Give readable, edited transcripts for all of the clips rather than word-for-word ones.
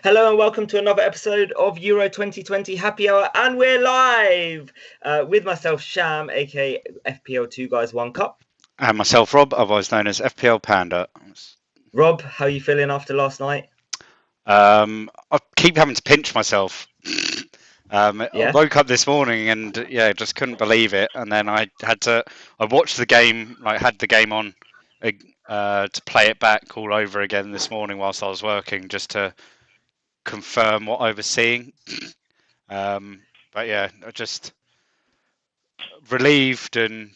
Hello and welcome to another episode of Euro 2020 Happy Hour, and we're live with myself, Sham, aka FPL 2 Guys 1 Cup. And myself, Rob, otherwise known as FPL Panda. Rob, how are you feeling after last night? I keep having to pinch myself. I woke up this morning and just couldn't believe it. And then I watched the game, had the game on to play it back all over again this morning whilst I was working, just to confirm what I was seeing. But yeah, just relieved and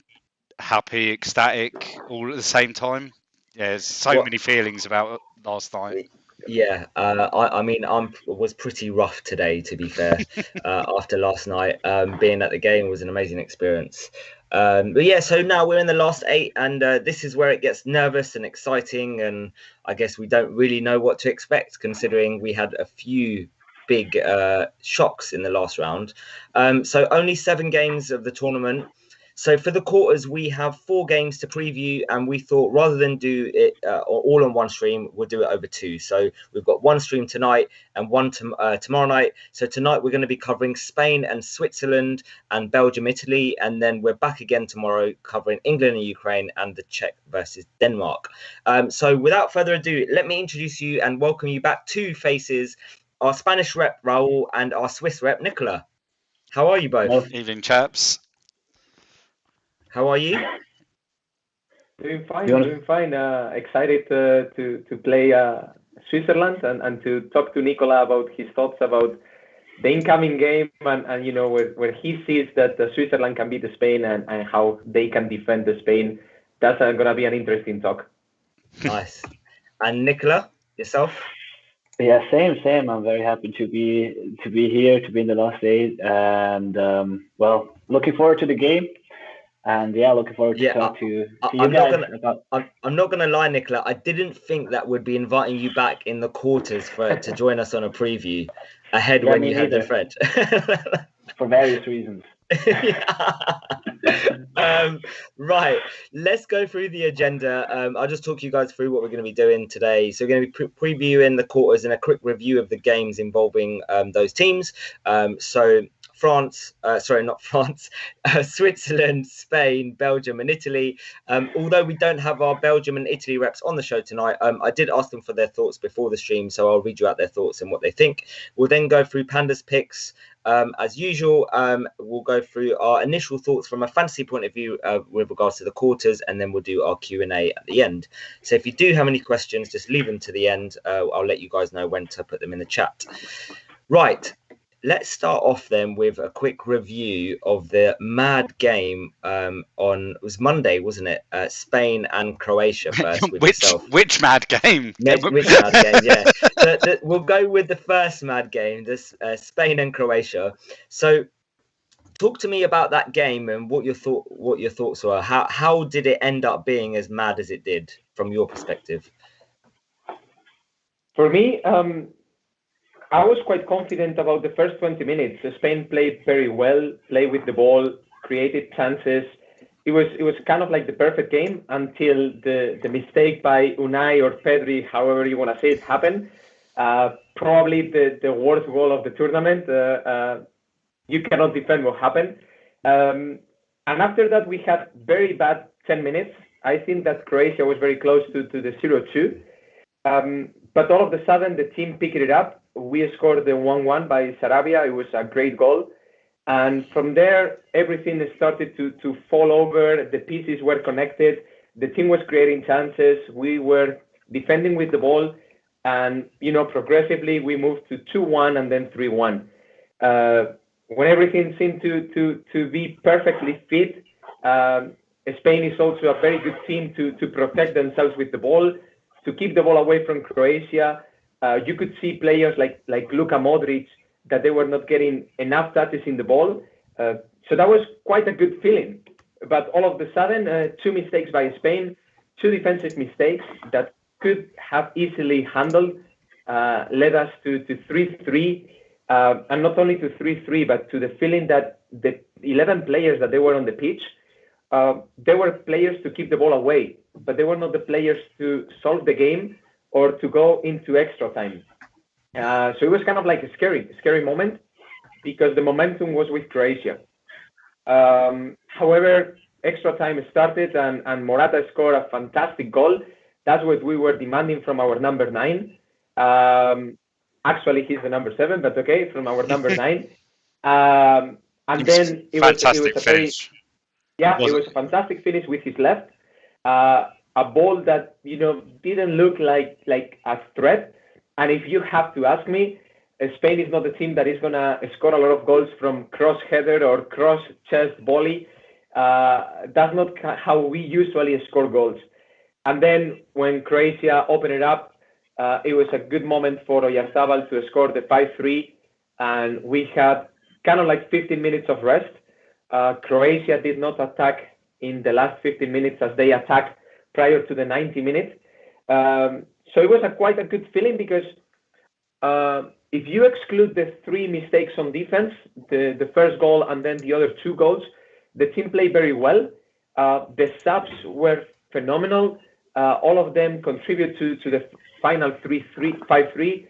happy, ecstatic, all at the same time. Yeah, there's so many feelings about last night. Yeah, I mean, I was pretty rough today, to be fair. After last night, being at the game was an amazing experience. But yeah, so now we're in the last 8, and this is where it gets nervous and exciting, and I guess we don't really know what to expect, considering we had a few big shocks in the last round. So only 7 games of the tournament. So for the quarters, we have 4 games to preview, and we thought rather than do it all on one stream, we'll do it over 2. So we've got one stream tonight and one tomorrow night. So tonight we're going to be covering Spain and Switzerland and Belgium, Italy, and then we're back again tomorrow covering England and Ukraine and the Czech versus Denmark. So without further ado, let me introduce you and welcome you back to Faces, our Spanish rep Raul and our Swiss rep Nicola. How are you both? Evening, chaps. How are you? Doing fine. Excited to play Switzerland and to talk to Nicola about his thoughts about the incoming game and where he sees that Switzerland can beat Spain and how they can defend the Spain. That's going to be an interesting talk. Nice. And Nicola, yourself? Yeah, same. I'm very happy to be here, to be in the last 8, and looking forward to the game. And yeah, looking forward to talk to you guys. I'm not gonna lie, Nicola. I didn't think that would be inviting you back in the quarters to join us on a preview ahead when you had the thread. For various reasons. Right, let's go through the agenda. I'll just talk you guys through what we're going to be doing today. So we're going to be previewing the quarters and a quick review of the games involving those teams. Switzerland, Spain, Belgium, and Italy. Although we don't have our Belgium and Italy reps on the show tonight, I did ask them for their thoughts before the stream, so I'll read you out their thoughts and what they think. We'll then go through Panda's picks. As usual, we'll go through our initial thoughts from a fantasy point of view with regards to the quarters, and then we'll do our Q&A at the end. So if you do have any questions, just leave them to the end. I'll let you guys know when to put them in the chat. Right. Let's start off then with a quick review of the mad game it was Monday, wasn't it? Spain and Croatia first. Which mad game? Which mad game? Yeah. We'll go with the first mad game, this Spain and Croatia. So, talk to me about that game and what your thoughts were. How did it end up being as mad as it did from your perspective? For me, I was quite confident about the first 20 minutes. Spain played very well, played with the ball, created chances. It was kind of like the perfect game until the mistake by Unai or Pedri, however you want to say it, happened. Probably the worst goal of the tournament. You cannot defend what happened. And after that, we had very bad 10 minutes. I think that Croatia was very close to the 0-2. But all of a sudden, the team picked it up. We scored the 1-1 by Sarabia. It was a great goal. And from there, everything started to fall over. The pieces were connected. The team was creating chances. We were defending with the ball. And, progressively, we moved to 2-1 and then 3-1. When everything seemed to be perfectly fit, Spain is also a very good team to protect themselves with the ball, to keep the ball away from Croatia. You could see players like Luka Modric that they were not getting enough touches in the ball. So that was quite a good feeling. But all of a sudden, 2 mistakes by Spain, 2 defensive mistakes that could have easily handled, led us to 3-3. And not only to 3-3, but to the feeling that the 11 players that they were on the pitch, they were players to keep the ball away, but they were not the players to solve the game or to go into extra time. So it was kind of like a scary moment because the momentum was with Croatia. However, extra time started and Morata scored a fantastic goal. That's what we were demanding from our number 9. Actually, he's the number 7, but okay, from our number 9. And then it was a very it was a fantastic finish with his left. A ball that didn't look like a threat. And if you have to ask me, Spain is not a team that is gonna score a lot of goals from cross header or cross chest volley. That's not how we usually score goals. And then when Croatia opened it up, it was a good moment for Oyarzabal to score the 5-3, and we had kind of like 15 minutes of rest. Croatia did not attack in the last 15 minutes as they attacked prior to the 90 minutes. So it was quite a good feeling because if you exclude the 3 mistakes on defense, the first goal and then the other 2 goals, the team played very well. The subs were phenomenal. All of them contribute to the final 5-3.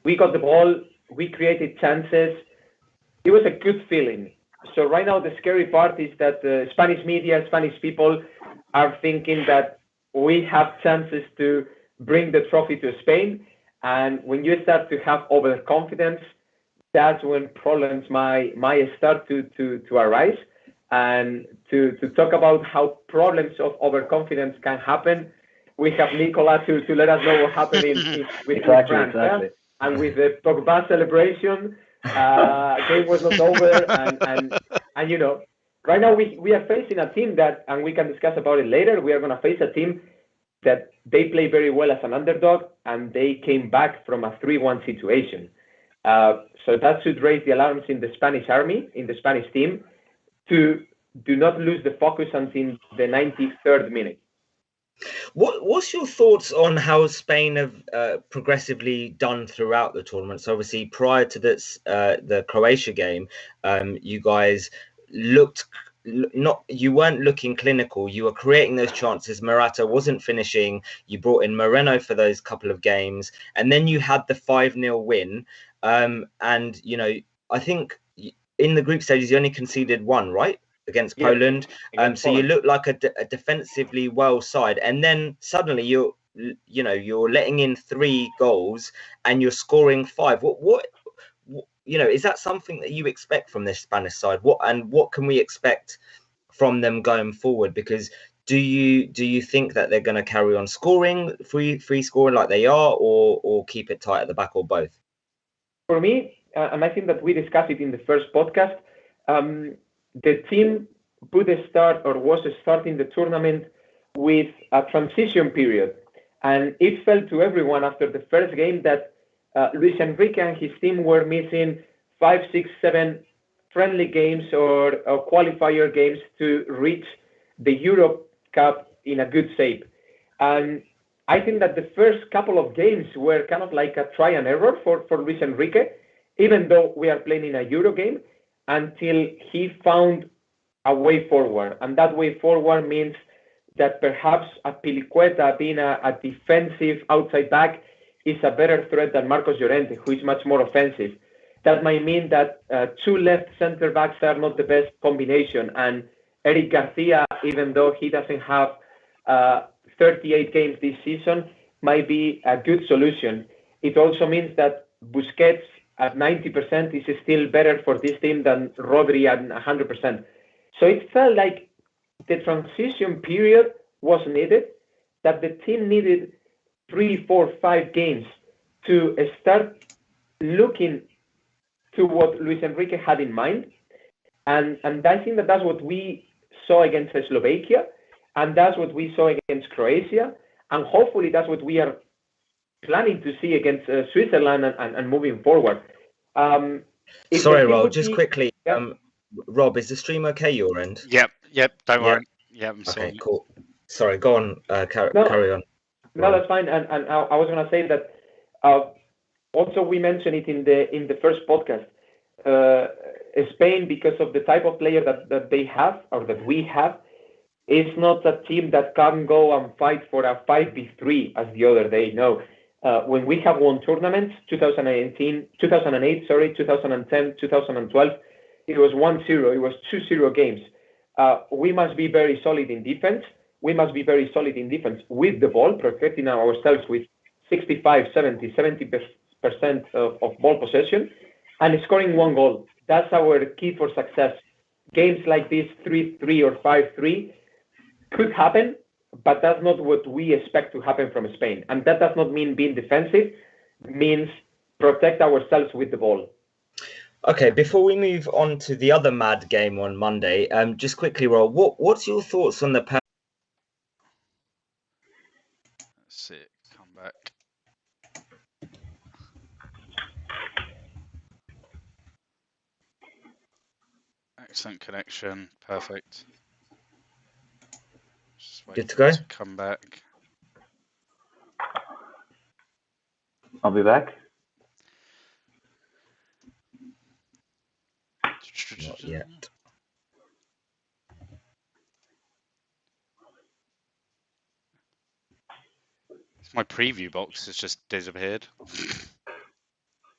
We got the ball. We created chances. It was a good feeling. So right now, the scary part is that Spanish media, Spanish people are thinking that we have chances to bring the trophy to Spain. And when you start to have overconfidence, that's when problems might start to arise. And to talk about how problems of overconfidence can happen, we have Nicola to let us know what happened with France. Exactly. And with the Pogba celebration, game was not over. And right now we are facing a team that, and we can discuss about it later, we are going to face a team that they play very well as an underdog, and they came back from a 3-1 situation. So that should raise the alarms in the Spanish army, in the Spanish team, to do not lose the focus until the 93rd minute. What's your thoughts on how Spain have progressively done throughout the tournament? So obviously prior to this, the Croatia game, you guys you weren't looking clinical. You were creating those chances. Morata wasn't finishing. You brought in Moreno for those couple of games, and then you had the 5-0 win. And I think in the group stages you only conceded 1, right? Against Poland. So you look like a defensively well side, and then suddenly you're letting in 3 goals and you're scoring 5. What is that something that you expect from this Spanish side? What can we expect from them going forward? Because do you think that they're going to carry on scoring free scoring like they are, or keep it tight at the back, or both? For me, and I think that we discussed it in the first podcast, the team was starting the tournament with a transition period. And it fell to everyone after the first game that Luis Enrique and his team were missing 5, 6, 7 friendly games or qualifier games to reach the Europe Cup in a good shape. And I think that the first couple of games were kind of like a try and error for Luis Enrique, even though we are playing in a Euro game, until he found a way forward. And that way forward means that perhaps a Pilicueta being a defensive outside back is a better threat than Marcos Llorente, who is much more offensive. That might mean that 2 left center backs are not the best combination. And Eric Garcia, even though he doesn't have 38 games this season, might be a good solution. It also means that Busquets at 90% is still better for this team than Rodri at 100%. So it felt like the transition period was needed, that the team needed 3, 4, 5 games to start looking to what Luis Enrique had in mind. And I think that that's what we saw against Slovakia, and that's what we saw against Croatia, and hopefully that's what we are planning to see against Switzerland and moving forward. Sorry, Rob, just quickly. Rob, is the stream okay your end? Yep, don't worry. Yeah, I'm sorry. Okay, cool. Sorry, go on, carry on. No, that's fine. And I was going to say that also we mentioned it in the first podcast. Spain, because of the type of player that they have, or that we have, is not a team that can go and fight for a 5v3 as the other day. No, When we have won tournaments, 2008, 2010, 2012, it was 1-0, it was 2-0 games. We must be very solid in defense. We must be very solid in defense with the ball, protecting ourselves with 65, 70% of ball possession, and scoring one goal. That's our key for success. Games like this, 3-3 or 5-3, could happen, but that's not what we expect to happen from Spain. And that does not mean being defensive, it means protect ourselves with the ball. Okay, before we move on to the other mad game on Monday, just quickly, Rob, what's your thoughts on the... Let's see it come back. Excellent connection, perfect. Just wait Good to go? to come back. I'll be back. Not yet. My preview box has just disappeared.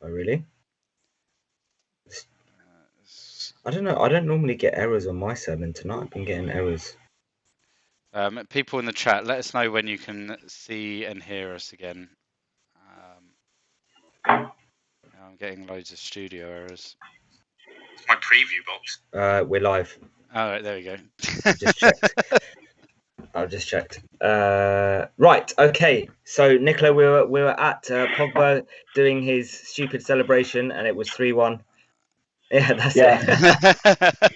Oh, really? I don't know. I don't normally get errors on my side, and tonight I've been getting errors. People in the chat, let us know when you can see and hear us again. I'm getting loads of studio errors. It's my preview box. We're live. All right, there we go. Just checked. I've just checked. Right. Okay. So, Nicola, we were at Pogba doing his stupid celebration, and it was 3-1. Yeah, that's it.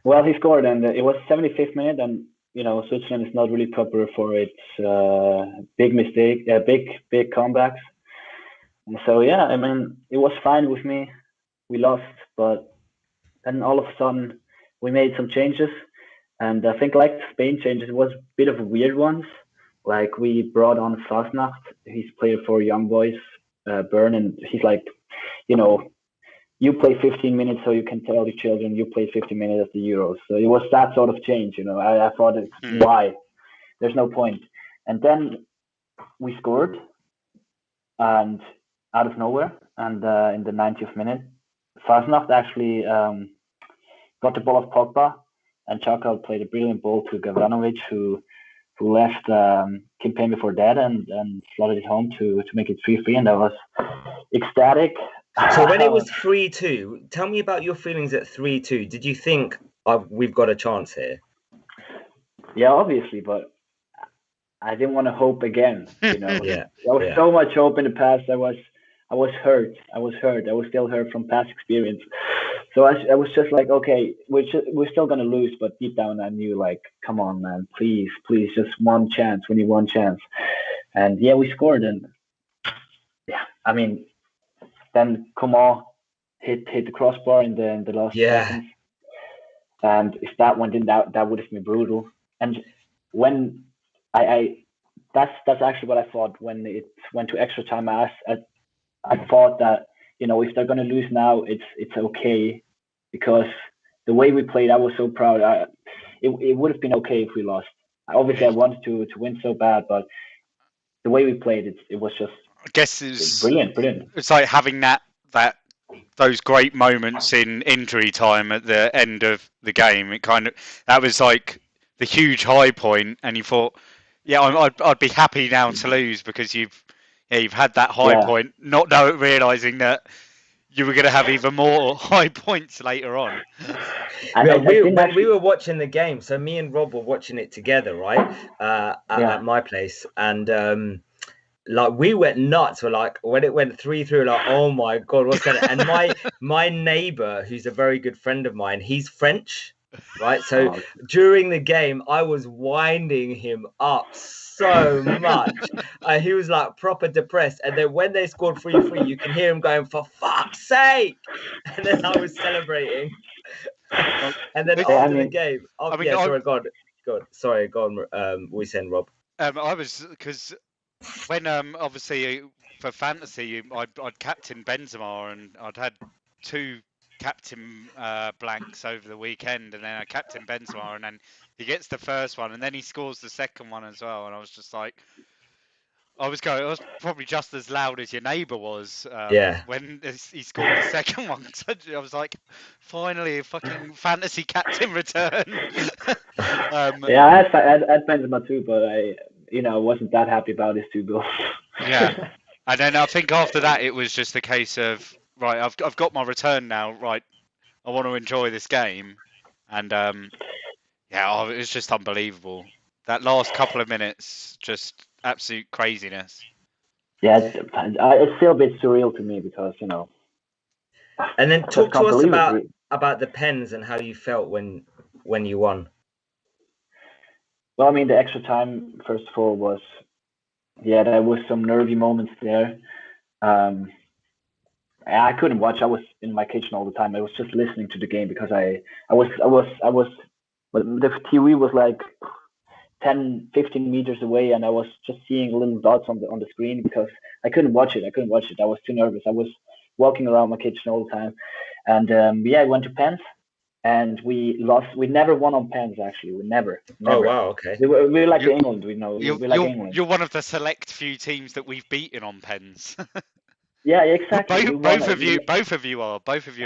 Well, he scored, and it was 75th minute, and Switzerland is not really proper for its big mistake, big comebacks. And so yeah, I mean, it was fine with me. We lost, but then all of a sudden we made some changes, and I think like the Spain changes, it was a bit of weird ones. Like we brought on Fasnacht, he's played for Young Boys, Bern, and he's like, you play 15 minutes so you can tell the children you play 15 minutes at the Euros. So it was that sort of change, I thought, why? There's no point. And then we scored, and out of nowhere, and in the 90th minute, Fasnacht actually got the ball of Pogba, and Chaka played a brilliant ball to Gavranovic, who left Kimpembe for dead and slotted it home to make it 3-3, and that was ecstatic. So when it was 3-2, tell me about your feelings at 3-2. Did you think we've got a chance here? Yeah, obviously, but I didn't want to hope again. Yeah. There was so much hope in the past. I was hurt. I was still hurt from past experience. So I was just like, okay, we're still gonna lose, but deep down I knew, like, come on, man, please, just one chance. We need one chance. And yeah, we scored, and yeah, I mean, then Coman hit the crossbar in the last seconds, and if that one didn't, that would have been brutal. And when that's actually what I thought when it went to extra time. I thought that if they're gonna lose now, it's okay, because the way we played, I was so proud. It would have been okay if we lost. Obviously, I wanted to win so bad, but the way we played, it was just, I guess it's brilliant. It's like having those great moments in injury time at the end of the game. That was like the huge high point, and you thought, yeah, I'd be happy now to lose, because you've had that high point, not realizing that you were going to have even more high points later on. We were watching the game, so me and Rob were watching it together, right? At my place, and like we went nuts. We're like, when it went 3-3, like, oh my god, what's going on? And my neighbor, who's a very good friend of mine, he's French, right? So during the game, I was winding him up so much. He was like proper depressed. And then when they scored 3-3, you can hear him going, for fuck's sake! And then I was celebrating. And then after the game, sorry, go on. We send Rob. I was, because when obviously for fantasy, I'd captain Benzema, and I'd had 2 captain blanks over the weekend, and then I captain Benzema, and then he gets the first one, and then he scores the second one as well, and I was just like, I was probably just as loud as your neighbour was Yeah. when he scored the second one. I was like, finally, a fucking fantasy captain return. Yeah, I had Benzema too, but I wasn't that happy about his 2 goals. Yeah, and then I think after that it was just a case of, right, I've got my return now. Right, I want to enjoy this game, and yeah, it was just unbelievable. That last couple of minutes, just absolute craziness. Yeah, it's still a bit surreal to me because And then I talk just to can't us believe it. about the pens and how you felt when you won. Well, I mean, the extra time, first of all, was, there was some nervy moments there. I couldn't watch. I was in my kitchen all the time. I was just listening to the game because but the TV was like 10, 15 meters away, and I was just seeing little dots on the screen because I couldn't watch it. I was too nervous. I was walking around my kitchen all the time, and I went to pens, and we lost. We never won on pens. Actually, we never. Oh wow, okay. We're like England. We're like England. You're one of the select few teams that we've beaten on pens. Yeah, exactly. Both of you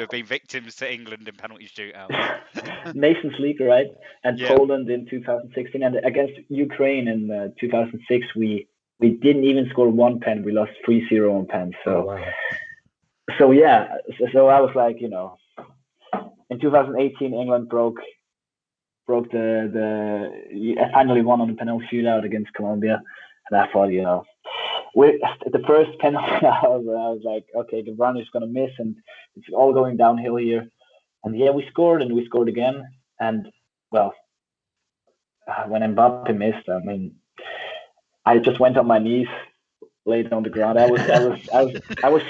have been victims to England in penalty shootouts. Nations League, right? And Yeah. Poland in 2016, and against Ukraine in 2006, we didn't even score one pen. We lost 3-0 on pens. So, wow. So I was like, in 2018, England broke the finally won on the penalty shootout against Colombia, and I thought, the first penalty, I was like, okay, the run is gonna miss, and it's all going downhill here. And we scored, and we scored again. And well, when Mbappe missed, I mean, I just went on my knees, laid on the ground. I was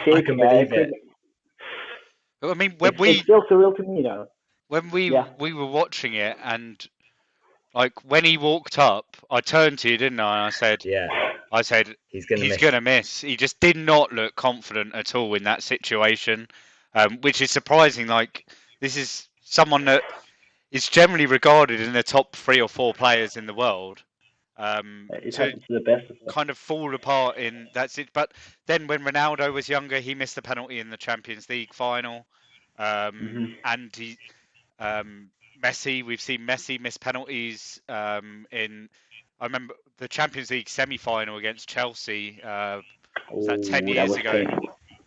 shaking. I couldn't. I mean, it's still surreal to me, though. When we were watching it, and like when he walked up, I turned to you, didn't I? And I said, he's gonna miss. He just did not look confident at all in that situation, which is surprising. Like, this is someone that is generally regarded in the top 3 or 4 players in the world. It happens to the best of them. Kind of fall apart in that's it. But then when Ronaldo was younger, he missed the penalty in the Champions League final, and he. Messi, we've seen Messi miss penalties I remember the Champions League semi-final against Chelsea, was that 10 years ago?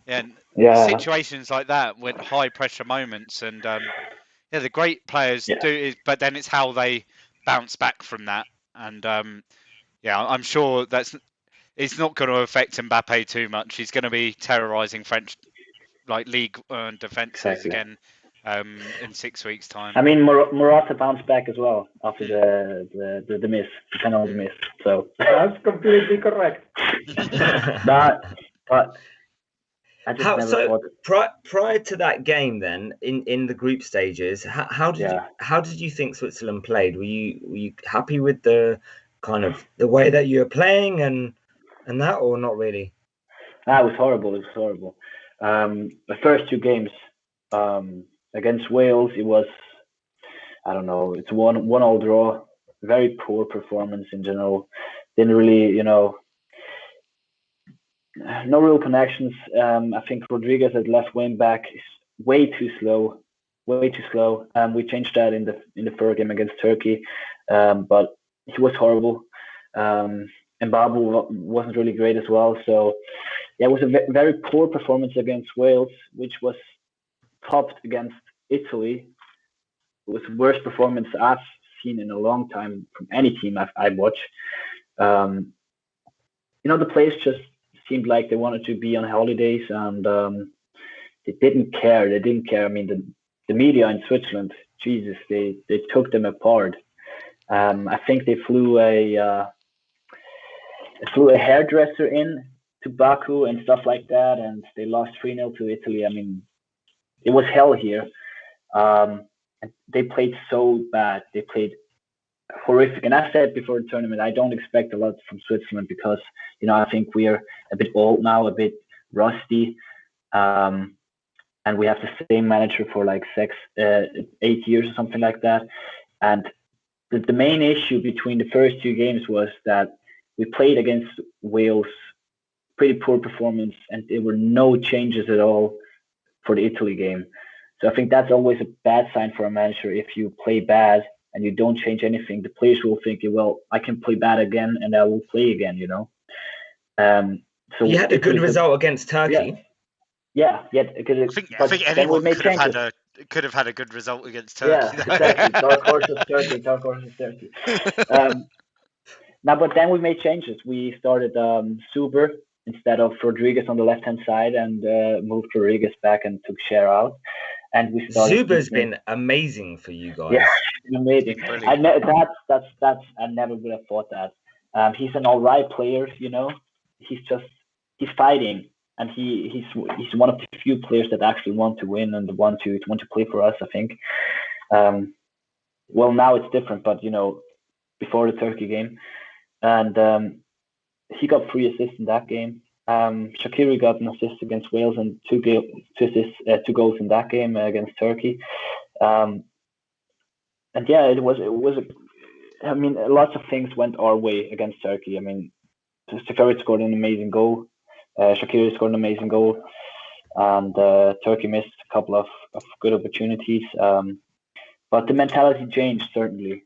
And situations like that, with high pressure moments, and the great players do it, but then it's how they bounce back from that. And I'm sure it's not going to affect Mbappe too much. He's going to be terrorising French league defences again. In 6 weeks' time. I mean, Morata bounced back as well after the miss, the penalty miss. So that's completely correct. but I just never thought. Prior to that game, then in the group stages, how did you think Switzerland played? Were you happy with the kind of the way that you were playing and that, or not really? It was horrible. The first 2 games. Against Wales, it was, I don't know, it's 1-1 draw. Very poor performance in general. Didn't really, no real connections. I think Rodriguez at left wing back is way too slow. We changed that in the third game against Turkey, but he was horrible. Mbappe wasn't really great as well. So it was a very poor performance against Wales, which was topped against Italy. It was the worst performance I've seen in a long time from any team I watch. The players just seemed like they wanted to be on holidays, and they didn't care. I mean, the media in Switzerland, Jesus, they took them apart. I think they flew a hairdresser in to Baku and stuff like that, and they lost 3-0 to Italy. I mean, it was hell here. They played so bad. They played horrific. And I said before the tournament, I don't expect a lot from Switzerland because, I think we're a bit old now, a bit rusty. And we have the same manager for like 8 years or something like that. And the main issue between the first 2 games was that we played against Wales, pretty poor performance, and there were no changes at all for the Italy game. So I think that's always a bad sign for a manager. If you play bad and you don't change anything, the players will think, well, I can play bad again and I will play again, So you had a good result against Turkey. Yeah. I think anyone could have had a good result against Turkey. Yeah, exactly. Dark horse of Turkey. Now, but then we made changes. We started Suber instead of Rodriguez on the left-hand side, and moved Rodriguez back and took Cher out. And we started. Zuber's been amazing for you guys. Yeah, amazing. I never would have thought that. He's an all right player, He's fighting, and he's one of the few players that actually want to win and want to play for us, I think. Well, now it's different, but before the Turkey game, and he got 3 assists in that game. Shaqiri got an assist against Wales and 2 goals in that game against Turkey. And yeah, it was. Lots of things went our way against Turkey. Seferovic scored an amazing goal. Shaqiri scored an amazing goal, and Turkey missed a couple of good opportunities. But the mentality changed certainly.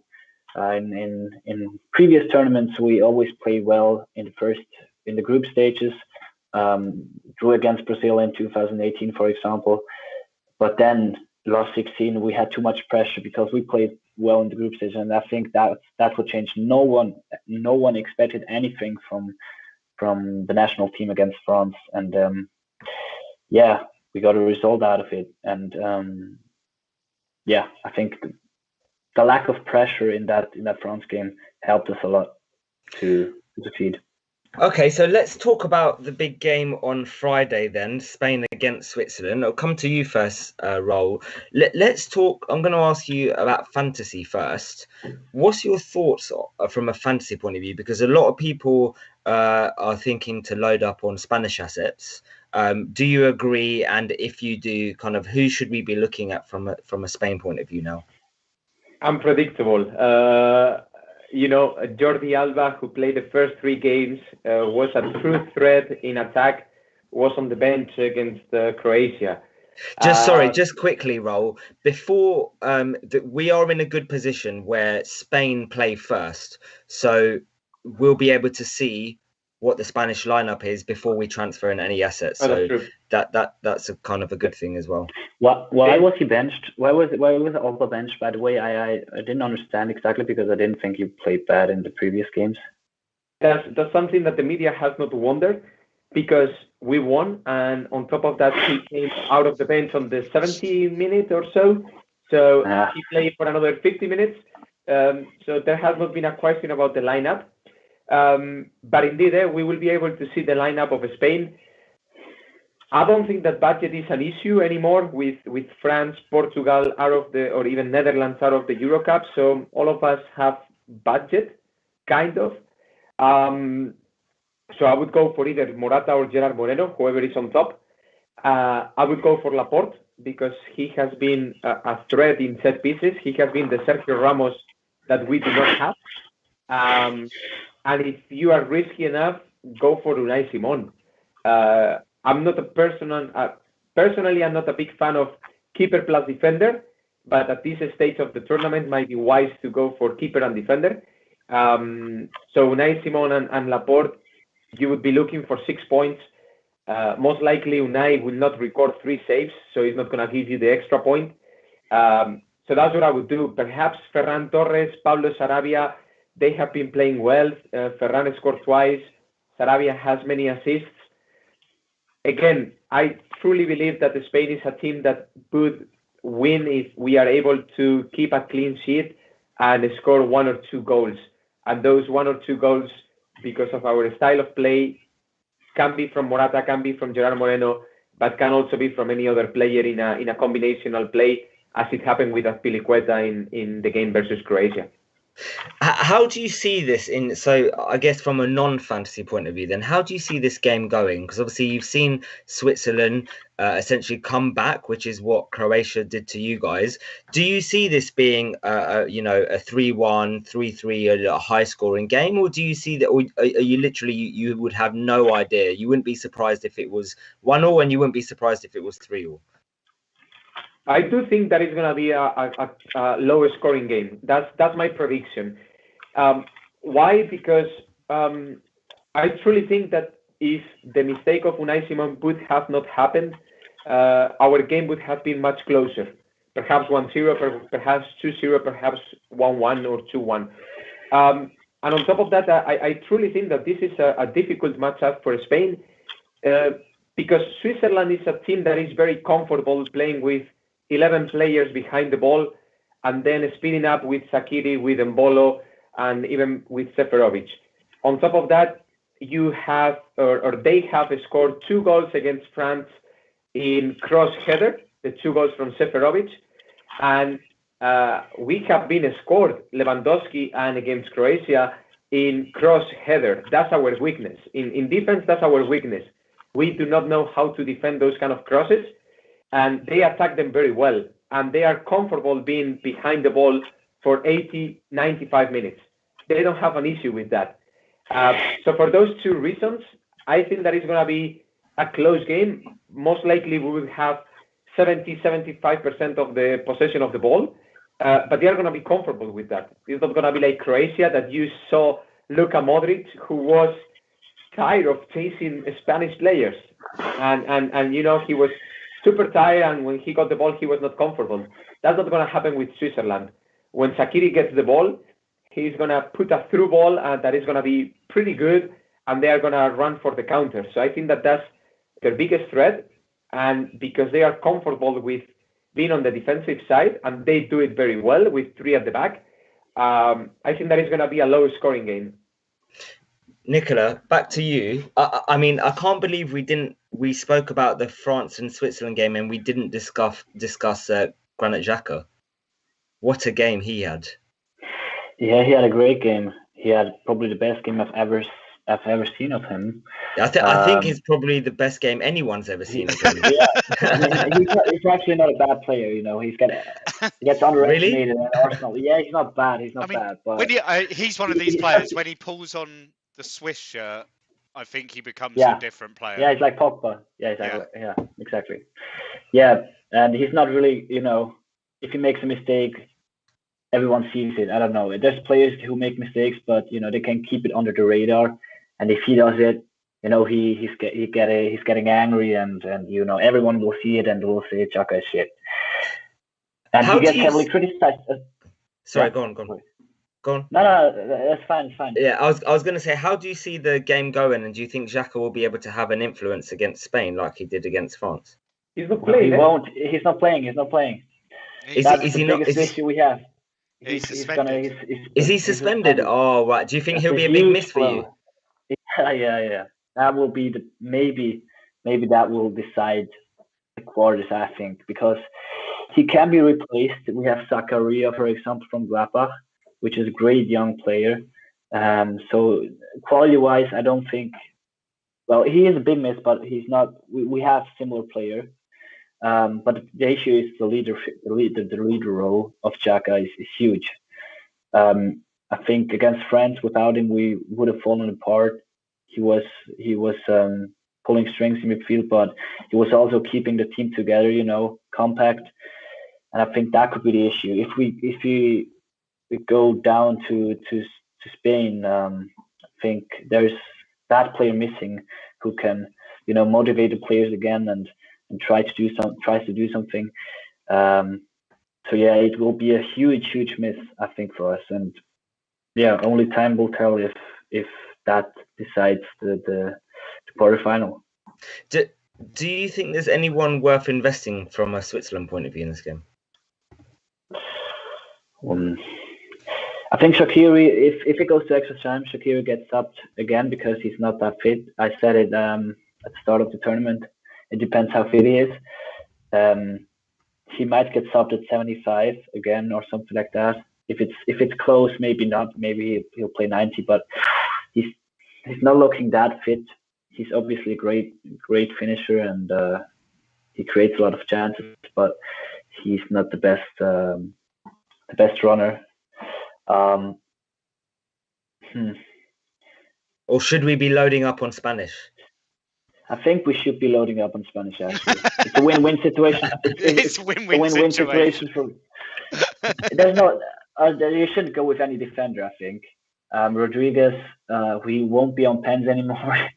In previous tournaments, we always play well in the group stages. Drew against Brazil in 2018, for example. But then last 16, we had too much pressure because we played well in the group stage, and I think that's what changed. No one expected anything from the national team against France, and we got a result out of it. And I think the lack of pressure in that France game helped us a lot to succeed. Okay, so let's talk about the big game on Friday then, Spain against Switzerland. I'll come to you first, Raul. Let's talk, I'm going to ask you about fantasy first. What's your thoughts from a fantasy point of view? Because a lot of people are thinking to load up on Spanish assets. Do you agree? And if you do, kind of who should we be looking at from a Spain point of view now? Unpredictable. Jordi Alba, who played the first 3 games, was a true threat in attack, was on the bench against Croatia. Just quickly, Raul, before we are in a good position where Spain play first, so we'll be able to see what the Spanish lineup is before we transfer in any assets. So that's a kind of a good thing as well. Why was he benched? Why was Alba benched? By the way, I didn't understand exactly because I didn't think he played bad in the previous games. That's something that the media has not wondered, because we won, and on top of that, he came out of the bench on the 70 minute or so. So he played for another 50 minutes. So there has not been a question about the lineup. But indeed, we will be able to see the lineup of Spain. I don't think that budget is an issue anymore with France, Portugal or even Netherlands out of the Euro Cup. So all of us have budget, kind of. So I would go for either Morata or Gerard Moreno, whoever is on top. I would go for Laporte because he has been a threat in set pieces. He has been the Sergio Ramos that we do not have. And if you are risky enough, go for Unai Simon. I'm not personally, I'm not a big fan of keeper plus defender, but at this stage of the tournament, might be wise to go for keeper and defender. So Unai Simon and Laporte, you would be looking for 6 points. Most likely, Unai will not record 3 saves, so he's not going to give you the extra point. So that's what I would do. Perhaps Ferran Torres, Pablo Sarabia, they have been playing well. Ferran scored twice. Sarabia has many assists. Again, I truly believe that Spain is a team that would win if we are able to keep a clean sheet and score 1 or 2 goals. And those 1 or 2 goals, because of our style of play, can be from Morata, can be from Gerard Moreno, but can also be from any other player in a combinational play, as it happened with Azpilicueta in the game versus Croatia. How do you see this in? So I guess from a non-fantasy point of view, then how do you see this game going? Because obviously you've seen Switzerland essentially come back, which is what Croatia did to you guys. Do you see this being, a 3-1, 3-3, a high-scoring game, or do you see that? Or are you literally you would have no idea? You wouldn't be surprised if it was 1-1, and you wouldn't be surprised if it was 3-3. I do think that it's going to be a lower scoring game. That's my prediction. Why? Because I truly think that if the mistake of Unai Simon would have not happened, our game would have been much closer. Perhaps 1-0, perhaps 2-0, perhaps 1-1 or 2-1. And on top of that, I truly think that this is a difficult matchup for Spain because Switzerland is a team that is very comfortable playing with 11 players behind the ball and then speeding up with Shaqiri, with Mbolo, and even with Seferovic. On top of that, you have, or they have scored 2 goals against France in cross header, the 2 goals from Seferovic, and we have been scored, Lewandowski and against Croatia, in cross header. That's our weakness. In defense, that's our weakness. We do not know how to defend those kind of crosses, and they attack them very well, and they are comfortable being behind the ball for 80, 95 minutes. They don't have an issue with that. So for those 2 reasons, I think that it's going to be a close game. Most likely we will have 70, 75% of the possession of the ball, but they are going to be comfortable with that. It's not going to be like Croatia that you saw Luka Modric, who was tired of chasing Spanish players. And he was super tired, and when he got the ball, he was not comfortable. That's not going to happen with Switzerland. When Shaqiri gets the ball, he's going to put a through ball that is going to be pretty good, and they are going to run for the counter. So I think that that's their biggest threat, and because they are comfortable with being on the defensive side, and they do it very well with 3 at the back, I think that is going to be a low-scoring game. Nicola, back to you. I mean, I can't believe we spoke about the France and Switzerland game and we didn't discuss Granit Xhaka. What a game he had. Yeah, he had a great game. He had probably the best game I've ever seen of him. I think it's probably the best game anyone's ever seen of him. Yeah, I mean, he's actually not a bad player. He gets underestimated in Arsenal. Yeah, he's not bad. He's not bad. But when he's one of these players. When he pulls on the Swiss shirt, I think he becomes a different player. Yeah, he's like Pogba. Yeah, exactly. Yeah, exactly. Yeah, and he's not really. If he makes a mistake, everyone sees it. I don't know. There's players who make mistakes, but they can keep it under the radar. And if he does it, he's getting angry, and everyone will see it and will say Xhaka is shit. And he gets heavily criticized. Sorry, go on. No, that's fine. It's fine. Yeah, I was going to say, how do you see the game going, and do you think Xhaka will be able to have an influence against Spain like he did against France? He's not playing. He won't. He's not playing. That's the biggest issue we have. He's suspended. Is he suspended? Oh, right. Do you think he'll be a big miss for you? Yeah. That will be maybe that will decide the quarters, I think, because he can be replaced. We have Zakaria, for example, from Gladbach, which is a great young player. So quality-wise, I don't think. Well, he is a big miss, but he's not. We have similar player. But the issue is the leader role of Xhaka is huge. I think against France, without him, we would have fallen apart. He was pulling strings in midfield, but he was also keeping the team together, compact. And I think that could be the issue. If we go down to Spain, I think there's that player missing who can, motivate the players again and tries to do something. So yeah, it will be a huge miss, I think, for us. And yeah, only time will tell if that decides the quarterfinal. Do you think there's anyone worth investing from a Switzerland point of view in this game? I think Shaqiri, if it goes to extra time, Shaqiri gets subbed again because he's not that fit. I said it at the start of the tournament. It depends how fit he is. He might get subbed at 75 again or something like that. if it's close, maybe not. Maybe he'll play 90, but he's not looking that fit. He's obviously a great finisher, and he creates a lot of chances, but he's not the best runner. Or should we be loading up on Spanish? I think we should be loading up on Spanish, actually. It's a win-win situation. It's a win-win situation. There's no... you shouldn't go with any defender, I think. Rodriguez, he won't be on pens anymore.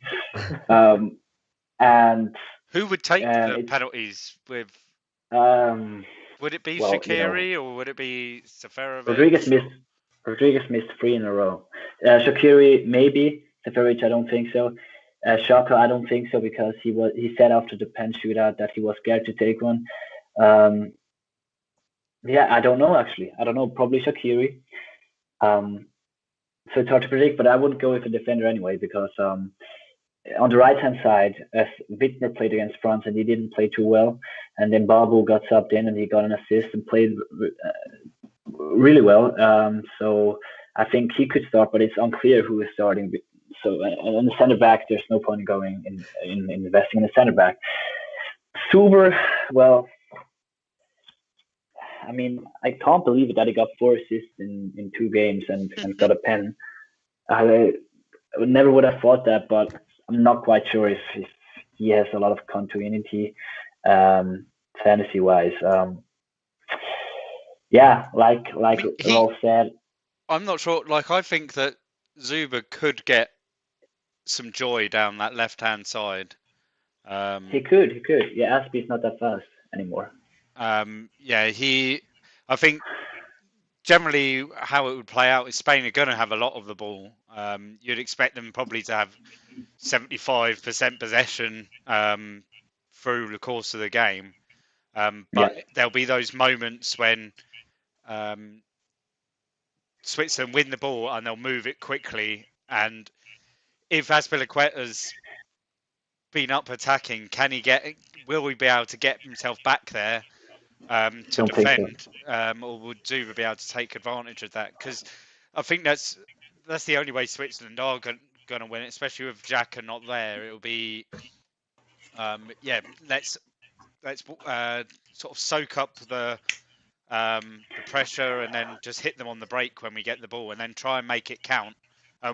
And who would take the penalties with... would it be Shaqiri or would it be Seferovic? Rodriguez missed 3 in a row. Shaqiri, maybe. Seferovic, I don't think so. Xhaka, I don't think so, because he said after the pen shootout that he was scared to take one. Yeah, I don't know, actually. I don't know. Probably Shaqiri. So it's hard to predict, but I wouldn't go with a defender anyway, because on the right-hand side, as Wittmer played against France and he didn't play too well, and then Babu got subbed in and he got an assist and played really well. So I think he could start, but it's unclear who is starting. So on the centre back, there's no point in going in investing in a centre back. Suber, well, I mean, I can't believe it that he got 4 assists in 2 games and got a pen. I never would have thought that, but I'm not quite sure if he has a lot of continuity fantasy-wise. Yeah, like Rolf said. I'm not sure. Like, I think that Zuber could get some joy down that left-hand side. He could. Yeah, Aspie's not that fast anymore. I think generally how it would play out is Spain are going to have a lot of the ball. You'd expect them probably to have 75% possession through the course of the game. But there'll be those moments when Switzerland win the ball and they'll move it quickly. And if Azpilicueta's been up attacking, will he be able to get himself back there to defend, or would Zuber be able to take advantage of that? Because I think that's the only way Switzerland are going to win it, especially with Xhaka not there. It'll be let's sort of soak up the pressure and then just hit them on the break when we get the ball, and then try and make it count,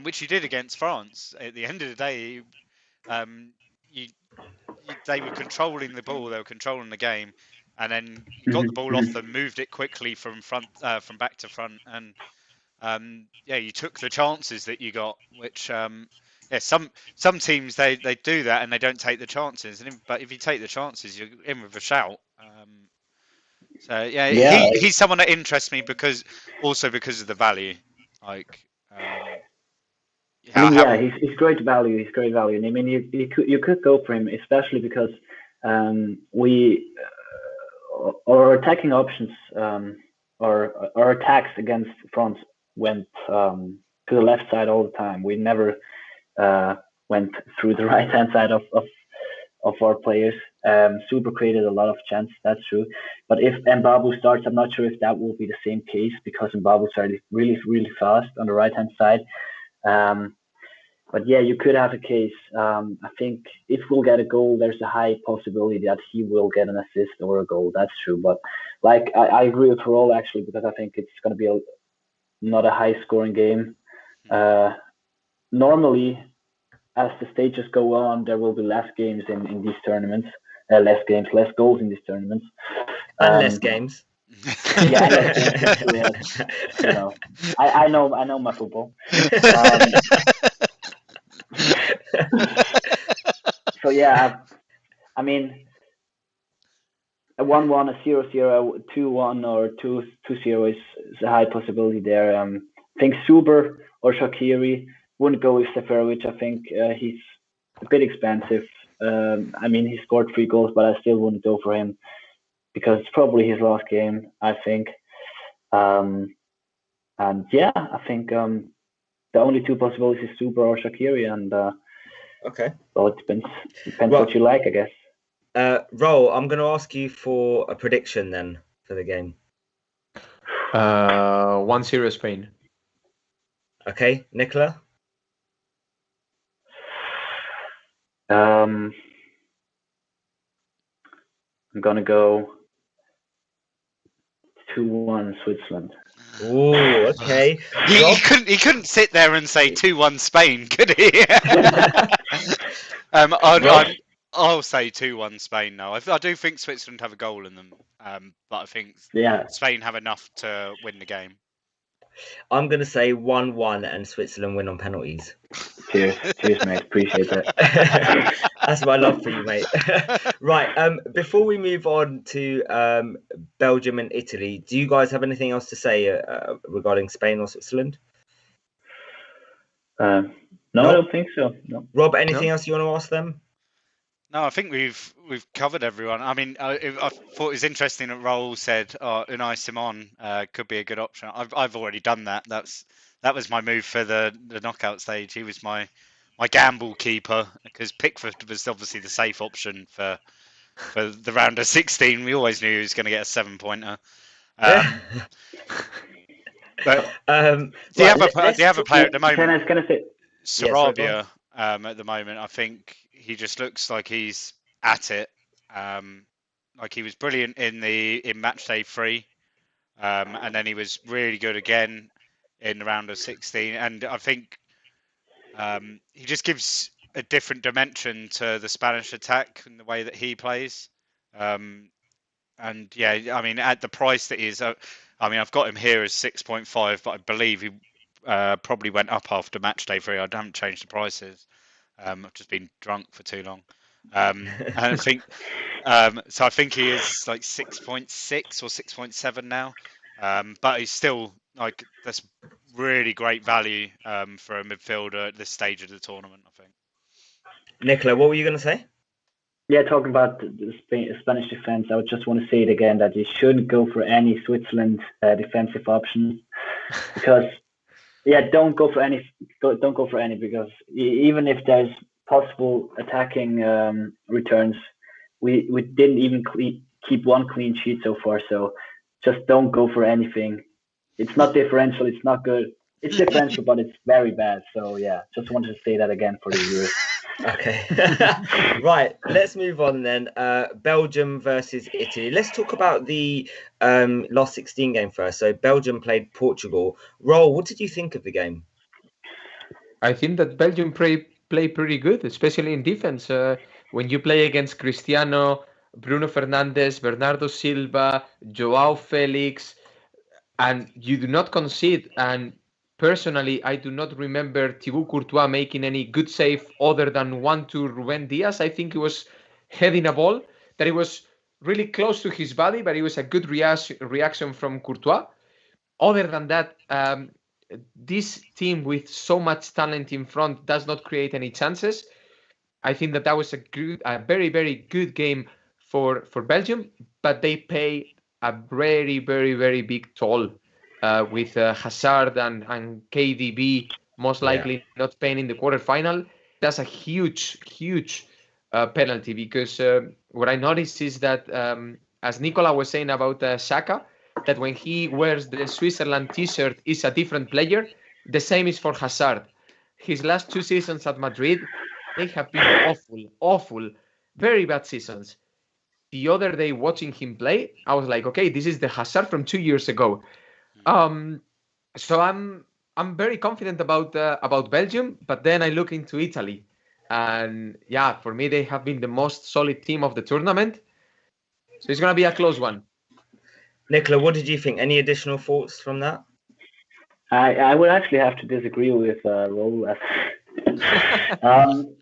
which you did against France. At the end of the day, they were controlling the ball, they were controlling the game, and then you got the ball off them, moved it quickly from back to front, and you took the chances that you got, which some teams they do that and they don't take the chances, but if you take the chances, you're in with a shout. He's someone that interests me because of the value. He's great value. He's great value. And I mean, you could go for him, especially because our attacking options or our attacks against France went to the left side all the time. We never went through the right hand side of our players. Super created a lot of chances, that's true. But if Mbabu starts, I'm not sure if that will be the same case, because Mbabu started really, really fast on the right hand side. But yeah, you could have a case. I think if we'll get a goal, there's a high possibility that he will get an assist or a goal. That's true. But like I agree with Roll, actually, because I think it's going to be not a high scoring game. Normally, as the stages go on, there will be less games in these tournaments. Less goals in these tournaments. And less games. Yeah, less games. You know, I know my football. So yeah, I mean, a 1-1, a 0-0, 2-1, or 2-0 is a high possibility there. I think Suber or Shaqiri. Wouldn't go with Seferovic. I think he's a bit expensive. I mean, he scored 3 goals, but I still wouldn't go for him because it's probably his last game, I think. And yeah, I think the only 2 possibilities is Suber or Shaqiri, and okay. Well, it depends what you like, I guess. Roll, I'm going to ask you for a prediction then for the game. 1-0 Spain. Okay, Nicola? I'm gonna go 2-1 Switzerland. Ooh, okay. He couldn't sit there and say 2-1 Spain, could he? I'll say 2-1 Spain now. I do think Switzerland have a goal in them, but I think Spain have enough to win the game. I'm going to say 1-1 and Switzerland win on penalties. Cheers, mate. Appreciate that. That's my love for you, mate. Right. Before we move on to Belgium and Italy, do you guys have anything else to say regarding Spain or Switzerland? No, I don't think so. No. Rob, anything else you want to ask them? No, I think we've covered everyone. I mean, I thought it was interesting that Raul said Unai Simon could be a good option. I've already done that. That was my move for the knockout stage. He was my gamble keeper because Pickford was obviously the safe option for the round of 16. We always knew he was going to get a 7-pointer. But the other player at the moment, Sarabia, at the moment, I think he just looks like he's at it. Like he was brilliant in match day 3, and then he was really good again in the round of 16. And I think he just gives a different dimension to the Spanish attack in the way that he plays. And yeah, I mean, at the price that he is, I mean, I've got him here as 6.5, but I believe he probably went up after match day 3. I haven't changed the prices. I've just been drunk for too long. And I think so. I think he is like 6.6 or 6.7 now. But he's still like that's really great value for a midfielder at this stage of the tournament, I think. Nicola, what were you going to say? Yeah, talking about the Spanish defense, I would just want to say it again that you shouldn't go for any Switzerland defensive options because, don't go for any because even if there's possible attacking returns, we didn't even keep one clean sheet so far. So just don't go for anything. It's not differential. It's not good. It's differential, but it's very bad. So yeah, just wanted to say that again for the viewers. Okay. Right, let's move on then. Belgium versus Italy. Let's talk about the last 16 game first. So Belgium played Portugal. Raul, what did you think of the game? I think that Belgium play pretty good, especially in defense. When you play against Cristiano, Bruno Fernandes, Bernardo Silva, Joao Felix, and you do not concede, and personally, I do not remember Thibaut Courtois making any good save other than one to Ruben Diaz. I think he was heading a ball that it was really close to his body, but it was a good reaction from Courtois. Other than that, this team with so much talent in front does not create any chances. I think that was a very, very good game for Belgium, but they pay a very, very, very big toll with Hazard and KDB most likely not playing in the quarterfinal. That's a huge, huge penalty because what I noticed is that, as Nicola was saying about Xhaka, that when he wears the Switzerland t-shirt is a different player. The same is for Hazard. His last 2 seasons at Madrid, they have been awful, very bad seasons. The other day watching him play, I was like, okay, this is the Hazard from 2 years ago. So I'm very confident about Belgium, but then I look into Italy, and yeah, for me they have been the most solid team of the tournament. So it's gonna be a close one. Nicola, what did you think? Any additional thoughts from that? I would actually have to disagree with Raul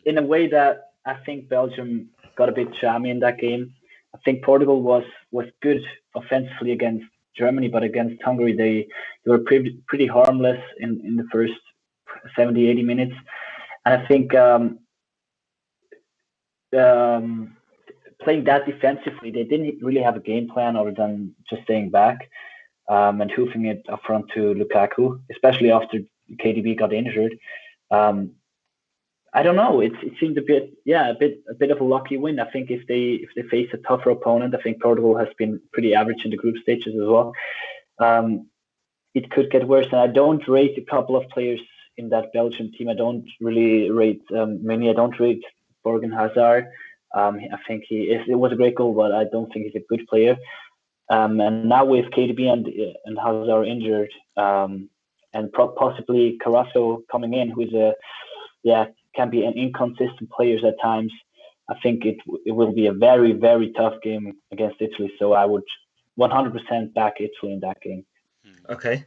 in a way that I think Belgium got a bit jammy in that game. I think Portugal was good offensively against Germany, but against Hungary they were pretty harmless in the first 70, 80 minutes. And I think playing that defensively, they didn't really have a game plan other than just staying back and hoofing it up front to Lukaku, especially after KDB got injured. I don't know. It seemed a bit of a lucky win. I think if they face a tougher opponent, I think Portugal has been pretty average in the group stages as well. it could get worse. And I don't rate a couple of players in that Belgium team. I don't really rate many. I don't rate Borgen Hazard. I think it was a great goal, but I don't think he's a good player. And now with KDB and Hazard injured, and possibly Carrasco coming in, who's can be an inconsistent player at times. I think it will be a very, very tough game against Italy. So I would 100% back Italy in that game. Okay.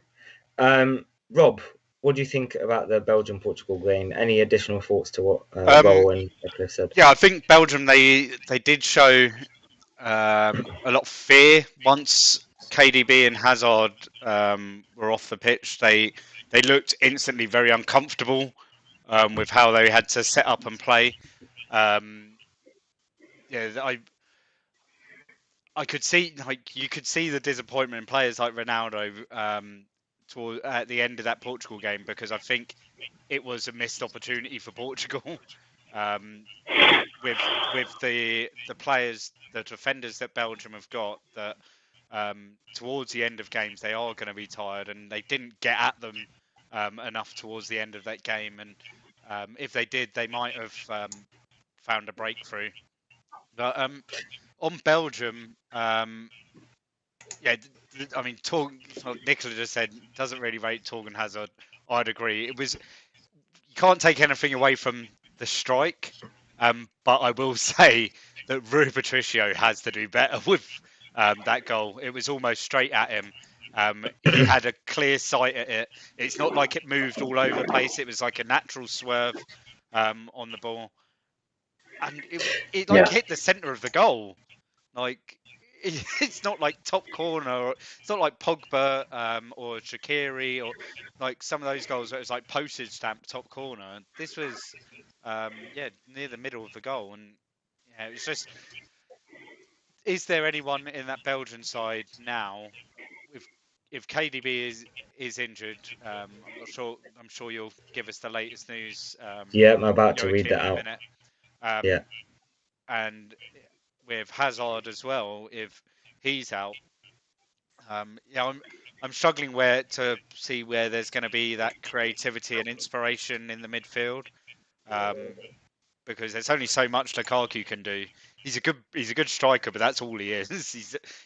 Rob, what do you think about the Belgium-Portugal game? Any additional thoughts to what Roll and Cliff said? Yeah, I think Belgium, they did show a lot of fear once KDB and Hazard were off the pitch. They looked instantly very uncomfortable with how they had to set up and play. I could see, like, you could see the disappointment in players like Ronaldo at the end of that Portugal game, because I think it was a missed opportunity for Portugal. With the players, the defenders that Belgium have got, that towards the end of games they are going to be tired, and they didn't get at them enough towards the end of that game. And if they did, they might have found a breakthrough. But on Belgium, I mean, Nicola just said doesn't really rate Torgan Hazard. I'd agree. You can't take anything away from the strike, but I will say that Rui Patricio has to do better with that goal. It was almost straight at him. He had a clear sight at it. It's not like it moved all over the place. It was like a natural swerve on the ball, and it hit the center of the goal. Like, it's not like top corner, or it's not like Pogba or Shaqiri, or like some of those goals where it was like postage stamp top corner. This was near the middle of the goal. And it was just, is there anyone in that Belgian side now, if KDB is injured? I'm not sure. I'm sure you'll give us the latest news. I'm about to read that out. And with Hazard as well, if he's out, I'm struggling to see where there's going to be that creativity and inspiration in the midfield, because there's only so much Lukaku can do. He's a good striker, but that's all he is.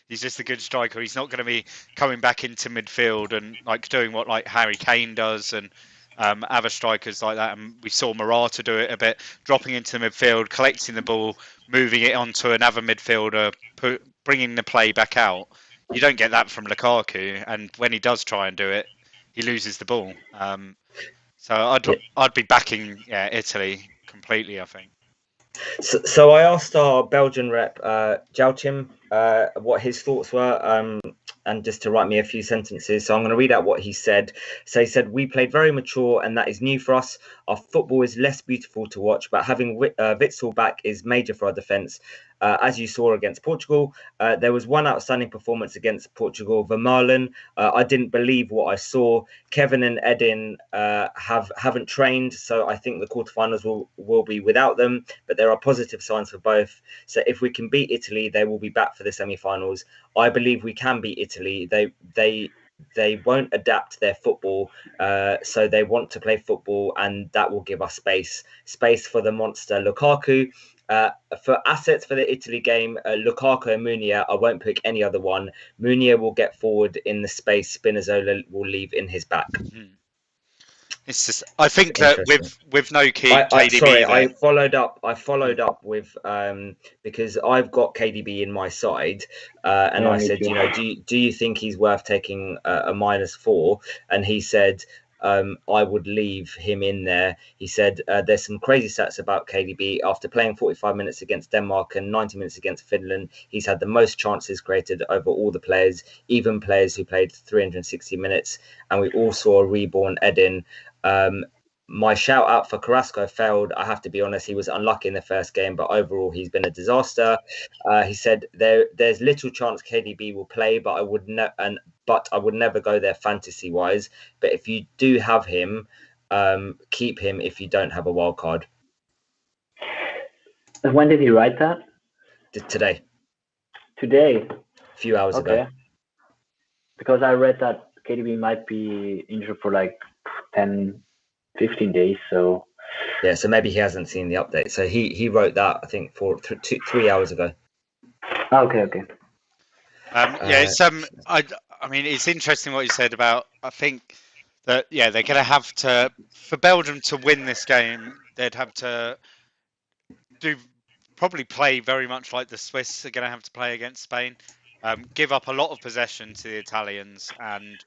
He's just a good striker. He's not going to be coming back into midfield and like doing what like Harry Kane does and other strikers like that. And we saw Morata do it a bit, dropping into the midfield, collecting the ball, moving it onto another midfielder, bringing the play back out. You don't get that from Lukaku, and when he does try and do it, he loses the ball. So I'd be backing Italy completely, I think. So I asked our Belgian rep, Joachim, what his thoughts were, and just to write me a few sentences. So I'm going to read out what he said. So he said, "We played very mature, and that is new for us. Our football is less beautiful to watch, but having Witsel back is major for our defence. As you saw against Portugal, there was one outstanding performance against Portugal, Vermaelen. I didn't believe what I saw. Kevin and Edin haven't trained, so I think the quarterfinals will be without them, but there are positive signs for both. So if we can beat Italy, they will be back for the semi-finals. I believe we can beat Italy. They won't adapt their football, so they want to play football, and that will give us space for the monster Lukaku. For assets for the Italy game, Lukaku and Meunier, I won't pick any other one. Meunier will get forward in the space Spinazzola will leave in his back." It's just, I think that with no KDB, I followed up with because I've got KDB in my side, and I said, do you think he's worth taking a -4? And he said, I would leave him in there. He said there's some crazy stats about KDB. After playing 45 minutes against Denmark and 90 minutes against Finland, he's had the most chances created over all the players, even players who played 360 minutes. And we all saw a reborn Edin. My shout out for Carrasco failed. I have to be honest, he was unlucky in the first game, but overall he's been a disaster. He said there's little chance KDB will play, but I would never go there fantasy wise. But if you do have him, keep him if you don't have a wild card. When did he write that? Today. A few hours ago. Because I read that KDB might be injured for like 10, 15 days. So yeah, so maybe he hasn't seen the update. So he wrote that I think 3 hours ago. Okay. Yeah, it's I mean, it's interesting what you said about. I think that they're going to have to, for Belgium to win this game, they'd have to probably play very much like the Swiss are going to have to play against Spain. Give up a lot of possession to the Italians and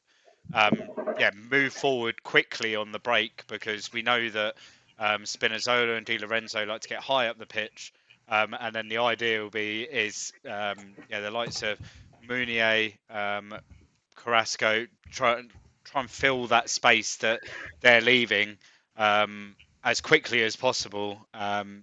move forward quickly on the break, because we know that Spinazzola and Di Lorenzo like to get high up the pitch, and then the idea will be the likes of Meunier, Carrasco try and fill that space that they're leaving as quickly as possible,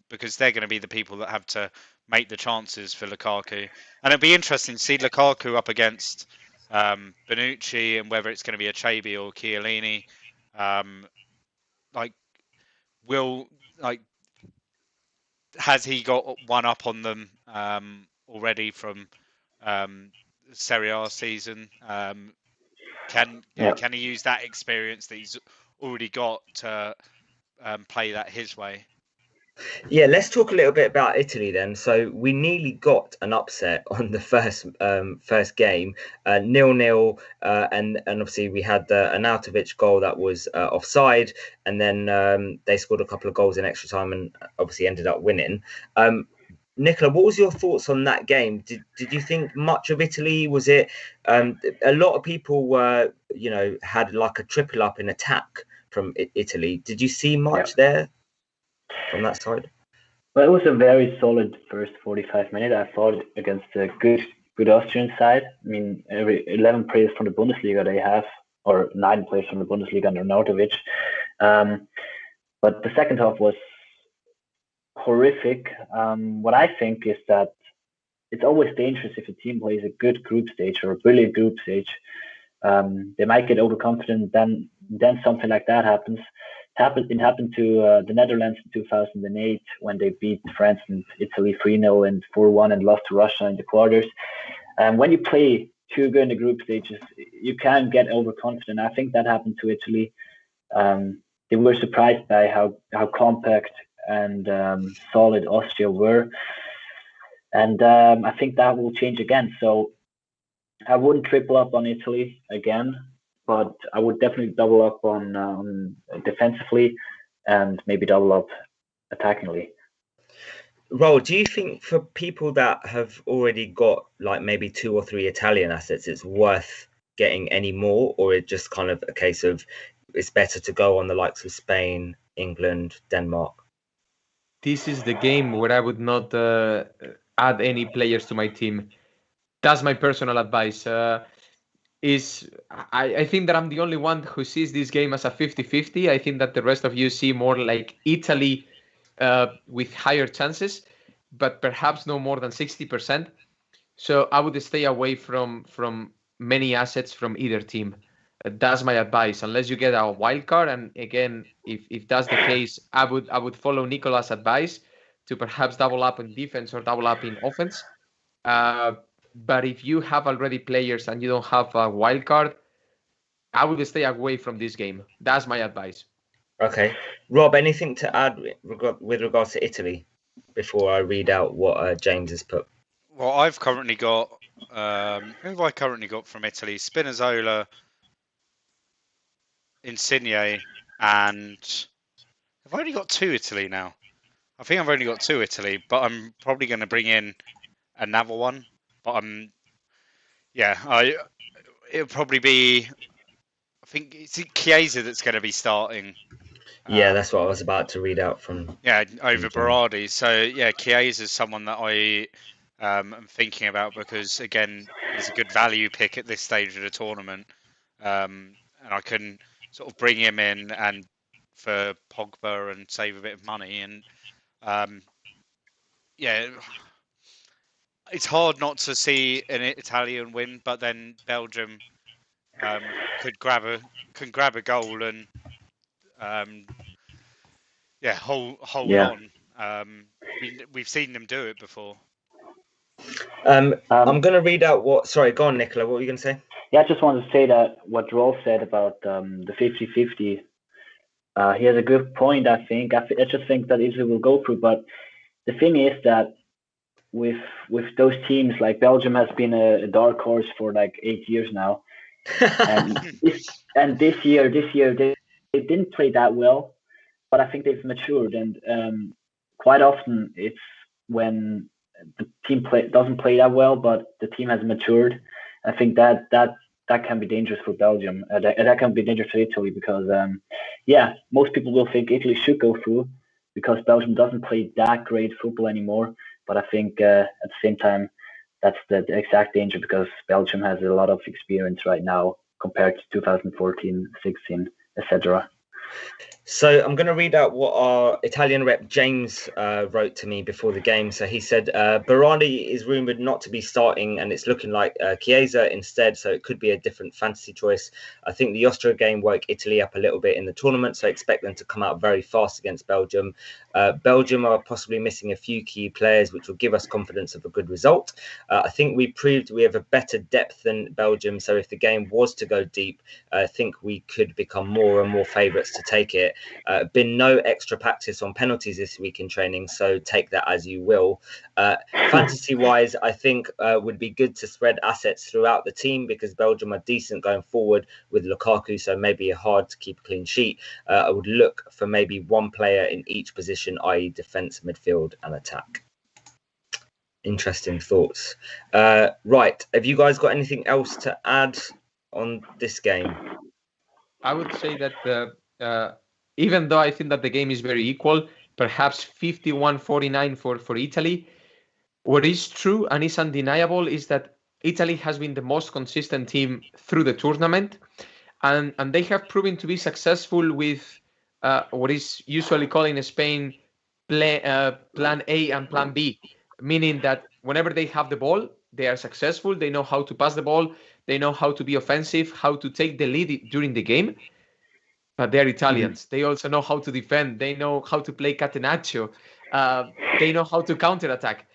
because they're going to be the people that have to make the chances for Lukaku. And it'll be interesting to see Lukaku up against Bonucci, and whether it's going to be Acerbi or Chiellini. Has he got one up on them already from Serie A season? Can he use that experience that he's already got to play that his way? Yeah, let's talk a little bit about Italy then. So we nearly got an upset on the first game, 0-0, and obviously we had an Arnautovic goal that was offside, and then they scored a couple of goals in extra time and obviously ended up winning. Nicola, what was your thoughts on that game? Did you think much of Italy? Was it a lot of people were had like a triple up in attack from Italy? Did you see much there from that side? Well, it was a very solid first 45 minutes. I thought against a good Austrian side. I mean, every 11 players from the Bundesliga they have, or 9 players from the Bundesliga under Arnautovic. But the second half was horrific. What I think is that it's always dangerous if a team plays a good group stage or a brilliant group stage. They might get overconfident. Then something like that happens. It happened to the Netherlands in 2008 when they beat France and Italy 3-0 and 4-1 and lost to Russia in the quarters. And when you play too good in the group stages, you can get overconfident. I think that happened to Italy. They were surprised by how compact and solid Austria were. And I think that will change again. So I wouldn't triple up on Italy again, but I would definitely double up on defensively and maybe double up attackingly. Roll, do you think for people that have already got like maybe 2 or 3 Italian assets, it's worth getting any more, or it's just kind of a case of it's better to go on the likes of Spain, England, Denmark? This is the game where I would not add any players to my team. That's my personal advice. I think that I'm the only one who sees this game as a 50-50. I think that the rest of you see more like Italy with higher chances, but perhaps no more than 60%. So I would stay away from many assets from either team. That's my advice, unless you get a wild card. And again, if that's the case, I would follow Nicola's advice to perhaps double up in defense or double up in offense. But if you have already players and you don't have a wild card, I would stay away from this game. That's my advice. Okay. Rob, anything to add with regards to Italy before I read out what James has put? Well, I've currently got who have I currently got from Italy? Spinazzola, Insigne, and I've only got 2 Italy now. I think I've only got 2 Italy, but I'm probably going to bring in another one. But it'll probably be. I think it's Chiesa that's going to be starting. Yeah, that's what I was about to read out from. Yeah, over Berardi. So yeah, Chiesa is someone that I am thinking about, because again, he's a good value pick at this stage of the tournament, and I can sort of bring him in and for Pogba and save a bit of money. And it's hard not to see an Italian win, but then Belgium could grab a goal and hold on. We've seen them do it before. I'm going to read out what. Sorry, go on, Nicola. What were you going to say? Yeah, I just wanted to say that what Rolf said about the 50-50, he has a good point, I think. I just think that Italy will go through. But the thing is that with those teams, like Belgium has been a dark horse for like 8 years now. And this year they didn't play that well, but I think they've matured. And quite often it's when the team doesn't play that well, but the team has matured. I think that can be dangerous for Belgium. That can be dangerous for Italy because most people will think Italy should go through because Belgium doesn't play that great football anymore. But I think at the same time, that's the exact danger because Belgium has a lot of experience right now compared to 2014, 16, etc. So I'm going to read out what our Italian rep James wrote to me before the game. So he said, Barani is rumoured not to be starting and it's looking like Chiesa instead. So it could be a different fantasy choice. I think the Austria game woke Italy up a little bit in the tournament. So I expect them to come out very fast against Belgium. Belgium are possibly missing a few key players, which will give us confidence of a good result. I think we proved we have a better depth than Belgium. So if the game was to go deep, I think we could become more and more favourites to take it. Been no extra practice on penalties this week in training, so take that as you will. Fantasy wise, I think would be good to spread assets throughout the team because Belgium are decent going forward with Lukaku, so maybe hard to keep a clean sheet. I would look for maybe one player in each position, i.e. defence, midfield and attack. Interesting thoughts. Right, have you guys got anything else to add on this game? I would say that even though I think that the game is very equal, perhaps 51-49 for Italy, what is true and is undeniable is that Italy has been the most consistent team through the tournament, and they have proven to be successful with what is usually called in Spain plan A and plan B, meaning that whenever they have the ball, they are successful. They know how to pass the ball. They know how to be offensive, how to take the lead during the game. But they're Italians. Mm-hmm. They also know how to defend. They know how to play catenaccio. They know how to counterattack.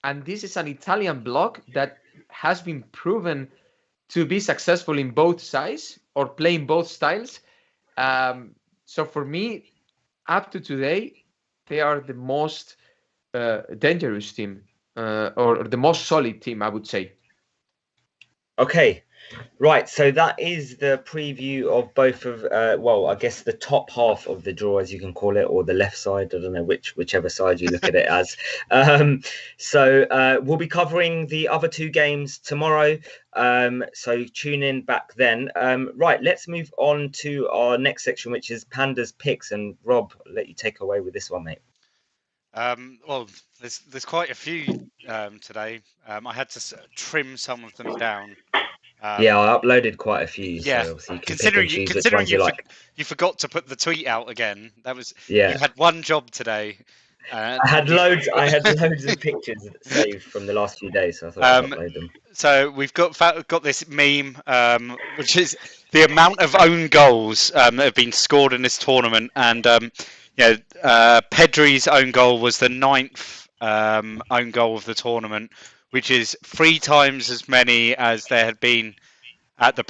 And this is an Italian bloc that has been proven to be successful in both sides or playing both styles. So for me, up to today, they are the most dangerous team or the most solid team, I would say. Okay. Right, so that is the preview of both of, I guess the top half of the draw, as you can call it, or the left side. I don't know whichever side you look at it as. So we'll be covering the other two games tomorrow. So tune in back then. Right, let's move on to our next section, which is Panda's Picks. And Rob, I'll let you take away with this one, mate. Well, there's quite a few today. I had to trim some of them down. I uploaded quite a few. Yeah, so you can considering you forgot to put the tweet out again. That was you had one job today. I had loads of pictures saved from the last few days, so I thought I'd upload them. So we've got this meme, which is the amount of own goals that have been scored in this tournament, and Pedri's own goal was the 9th own goal of the tournament, which is 3 times as many as there had been at the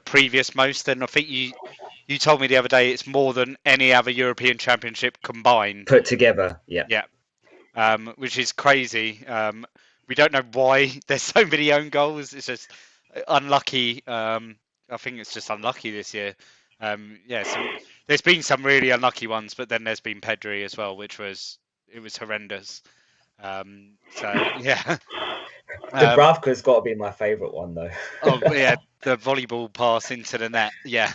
previous most. And I think you told me the other day it's more than any other European Championship combined. Put together, yeah. Yeah. Which is crazy. We don't know why there's so many own goals. It's just unlucky. I think it's just unlucky this year. There's been some really unlucky ones, but then there's been Pedri as well, it was horrendous. Dubravka's got to be my favourite one, though. Oh yeah, the volleyball pass into the net. Yeah.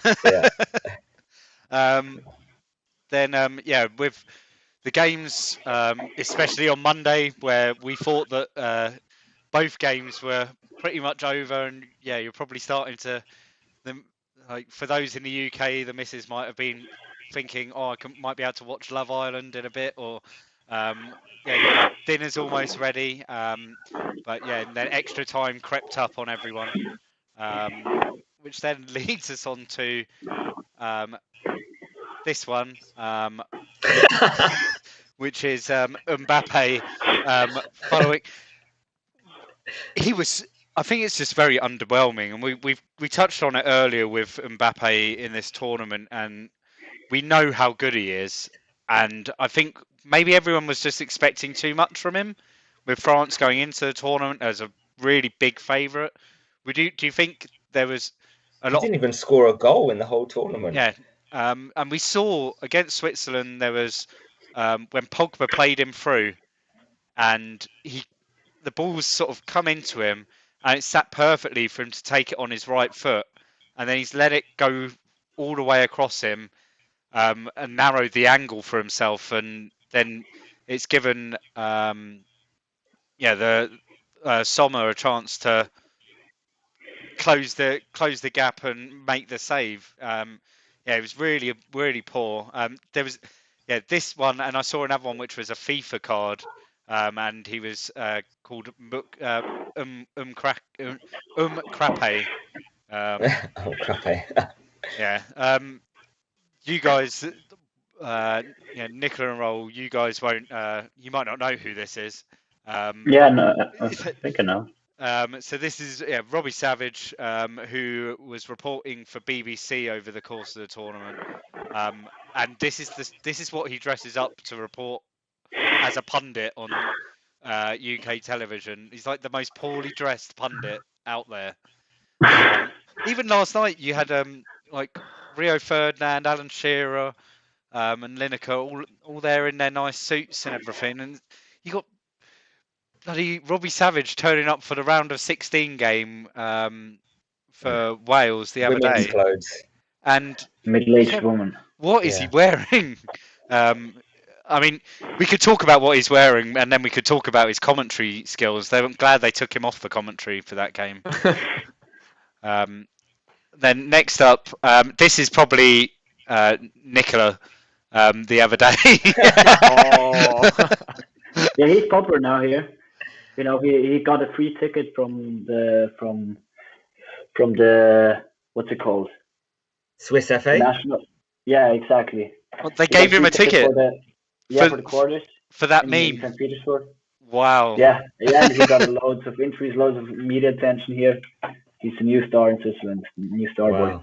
With the games, especially on Monday, where we thought that both games were pretty much over, and you're probably starting to, for those in the UK, the missus might have been thinking, I might be able to watch Love Island in a bit, or dinner's almost ready. But and then extra time crept up on everyone, which then leads us on to this one, which is Mbappe following. I think it's just very underwhelming, and we touched on it earlier with Mbappe in this tournament, and we know how good he is, and I think maybe everyone was just expecting too much from him, with France going into the tournament as a really big favourite. Do you think there was a lot? He didn't even score a goal in the whole tournament. Yeah, and we saw against Switzerland there was when Pogba played him through, and the ball's sort of come into him, and it sat perfectly for him to take it on his right foot, and then he's let it go all the way across him, and narrowed the angle for himself, and then it's given the Sommer a chance to close the gap and make the save. It was really poor. There was this one, and I saw another one which was a FIFA card, and he was called Crappe. Crappe. Yeah. You guys, Nicola and Roll, you guys won't. You might not know who this is. Yeah, no, I think I know. So this is Robbie Savage, who was reporting for BBC over the course of the tournament, and this is what he dresses up to report as a pundit on UK television. He's like the most poorly dressed pundit out there. Even last night, you had like Rio Ferdinand, Alan Shearer, and Lineker all there in their nice suits and everything, and you got bloody Robbie Savage turning up for the round of 16 game for Wales the other Women's day. Clothes. And middle-aged woman. What is he wearing? I mean, we could talk about what he's wearing, and then we could talk about his commentary skills. I'm glad they took him off the commentary for that game. Then next up, this is probably Nicola the other day. Yeah, he's popular now here. You know, he got a free ticket from the what's it called? Swiss FA? National. Yeah, exactly. Well, they gave him a ticket for the quarters for that in meme. St. Petersburg. Wow. Yeah, and he got loads of interviews, loads of media attention here. He's a new star in Switzerland, new star boy.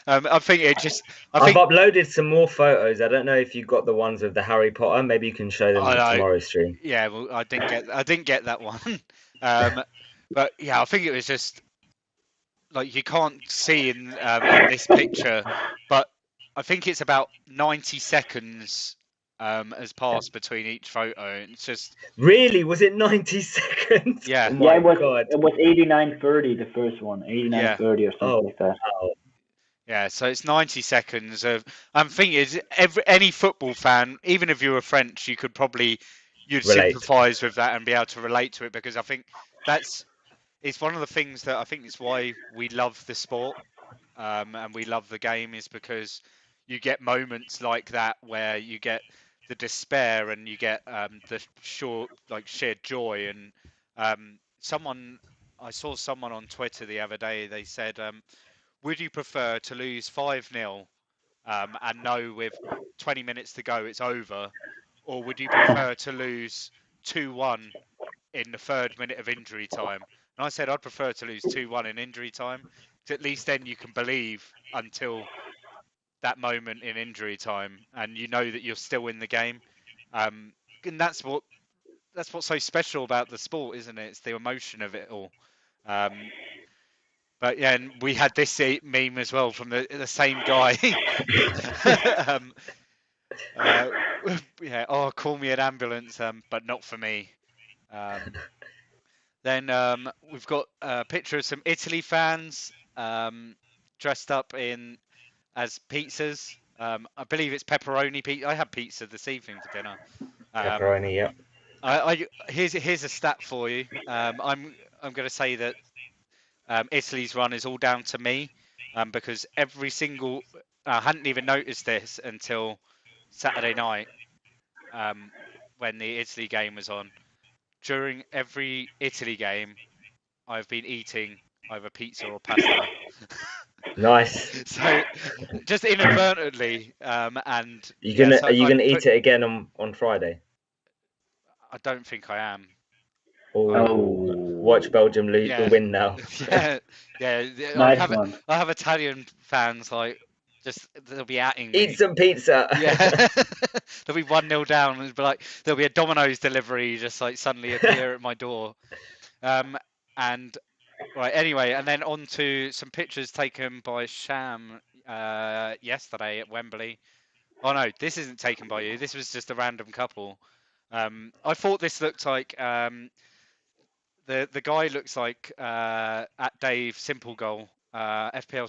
I think it just. I've uploaded some more photos. I don't know if you got the ones of the Harry Potter. Maybe you can show them on tomorrow's stream. Yeah, well, I didn't get that one. But yeah, I think it was just like you can't see in this picture, but I think it's about 90 seconds has passed between each photo. It's just really, was it 90 seconds? Yeah, oh it was 89:30 the first one, 89:30 or something like that. Oh. Yeah, so it's 90 seconds of. I'm thinking any football fan, even if you were French, you'd sympathise with that and be able to relate to it, because I think it's one of the things that I think is why we love the sport and we love the game, is because you get moments like that where you get the despair and you get the shared joy. And I saw someone on Twitter the other day, they said, would you prefer to lose 5-0 and know with 20 minutes to go it's over, or would you prefer to lose 2-1 in the 3rd minute of injury time? And I said I'd prefer to lose 2-1 in injury time, because at least then you can believe until that moment in injury time, and you know that you're still in the game. And that's what's so special about the sport, isn't it? It's the emotion of it all. But yeah, and we had this meme as well from the same guy. Call me an ambulance, but not for me. Then we've got a picture of some Italy fans dressed up as pizzas. I believe it's pepperoni pizza. I had pizza this evening for dinner. Pepperoni, yeah. Here's a stat for you. I'm going to say that Italy's run is all down to me, because I hadn't even noticed this until Saturday night when the Italy game was on. During every Italy game, I've been eating either pizza or pasta. Nice. So just inadvertently, and are you gonna eat it again on Friday? I don't think I am. Watch Belgium win now. yeah. Nice one. I have Italian fans like they'll be atting me. Eat some pizza. Yeah, they'll be 1-0 down. And be like there'll be a Domino's delivery just like suddenly appear at my door. And right, anyway, and then on to some pictures taken by Sham yesterday at Wembley. Oh no, this isn't taken by you. This was just a random couple. I thought this looked like the guy looks like at Dave Simple Goal FPL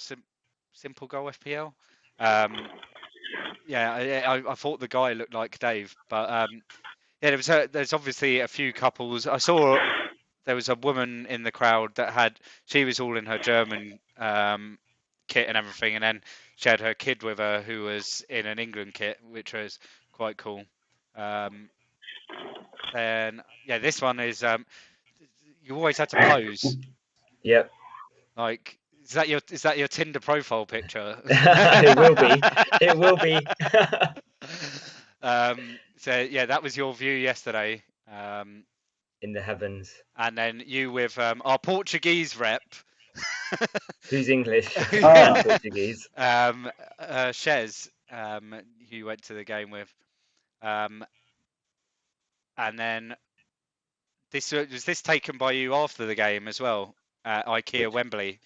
Simple Goal FPL. I thought the guy looked like Dave, but there's obviously a few couples. I saw there was a woman in the crowd that she was all in her German kit and everything, and then she had her kid with her who was in an England kit, which was quite cool. Then this one is you always had to pose. Yep. Like, is that your Tinder profile picture? It will be. It will be. So yeah, that was your view yesterday. In the heavens. And then you with our Portuguese rep. Who's English? Portuguese. Shez, who you went to the game with. And then was this taken by you after the game as well at IKEA Wembley?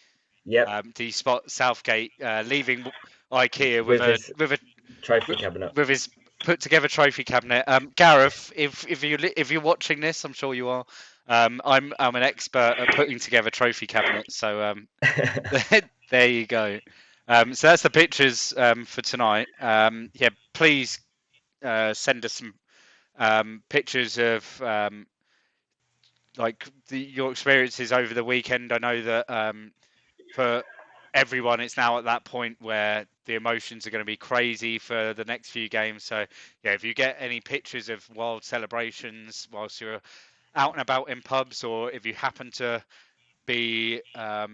Yep. Do you spot Southgate leaving IKEA with a trophy cabinet? With his put together trophy cabinet. Gareth, if you're watching this, I'm sure you are. I'm an expert at putting together trophy cabinets, so there you go. So that's the pictures for tonight. Please send us some pictures of your experiences over the weekend. I know that for everyone, it's now at that point where the emotions are going to be crazy for the next few games. So if you get any pictures of wild celebrations whilst you're out and about in pubs, or if you happen to be at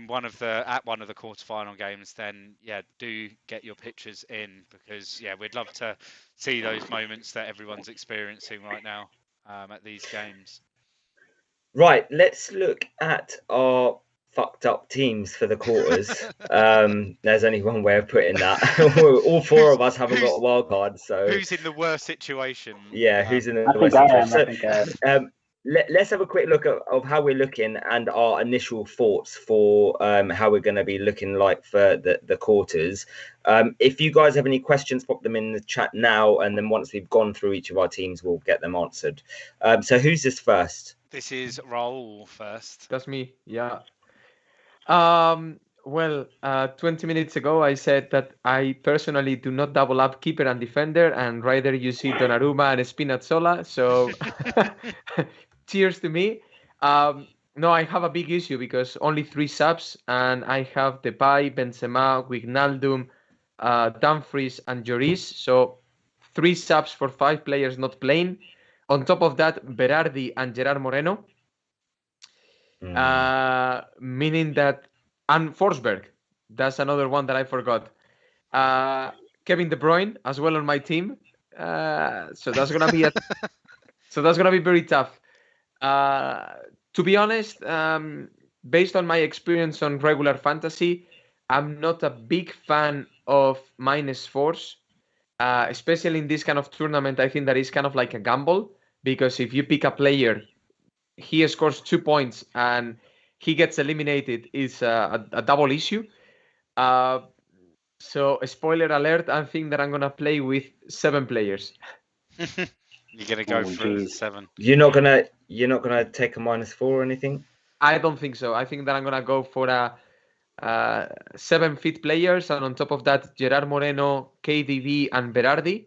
one of the quarterfinal games, then do get your pictures in, because we'd love to see those moments that everyone's experiencing right now at these games. Right, let's look at our fucked up teams for the quarters. There's only one way of putting that. All four of us haven't got a wild card, so who's in the worst situation? Yeah, who's in the worst situation? Let's have a quick look of how we're looking and our initial thoughts for how we're going to be looking like for the quarters. If you guys have any questions, pop them in the chat now, and then once we've gone through each of our teams, we'll get them answered. So who's this first? This is Raul first. That's me, yeah. 20 minutes ago, I said that I personally do not double up keeper and defender, and rather you see Donnarumma and Spinazzola. So cheers to me. No, I have a big issue because only 3 subs, and I have Depay, Benzema, Wijnaldum, Dumfries, and Lloris. So 3 subs for 5 players not playing. On top of that, Berardi and Gerard Moreno. Meaning that, and Forsberg, that's another one that I forgot. Kevin De Bruyne as well on my team. So that's gonna be very tough. To be honest, based on my experience on regular fantasy, I'm not a big fan of -4s, especially in this kind of tournament. I think that is kind of like a gamble, because if you pick a player, he scores 2 points and he gets eliminated, is a double issue. So spoiler alert, I think that I'm gonna play with 7 players. You're gonna go for 7. You're not gonna take a -4 or anything? I don't think so. I think that I'm gonna go for a 7 fit players, and on top of that, Gerard Moreno, KDB, and Berardi.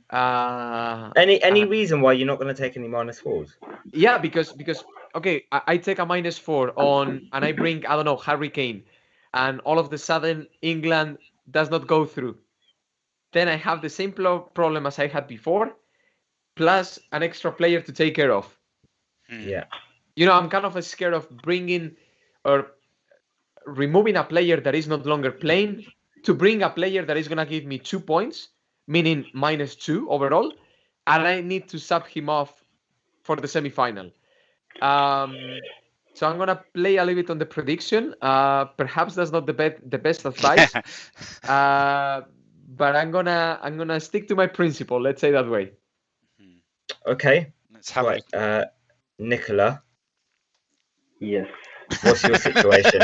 Any reason why you're not going to take any -4s? Yeah, because okay, I take a -4 on, and I bring, I don't know, Harry Kane, and all of the sudden England does not go through. Then I have the same problem as I had before, plus an extra player to take care of. Yeah. I'm kind of scared of bringing or removing a player that is no longer playing to bring a player that is going to give me 2 points, meaning -2 overall, and I need to sub him off for the semi-final. So I'm gonna play a little bit on the prediction. Perhaps that's not the best advice, but I'm gonna stick to my principle. Let's say that way. Okay. Let's have right. Nicola. Yes. What's your situation?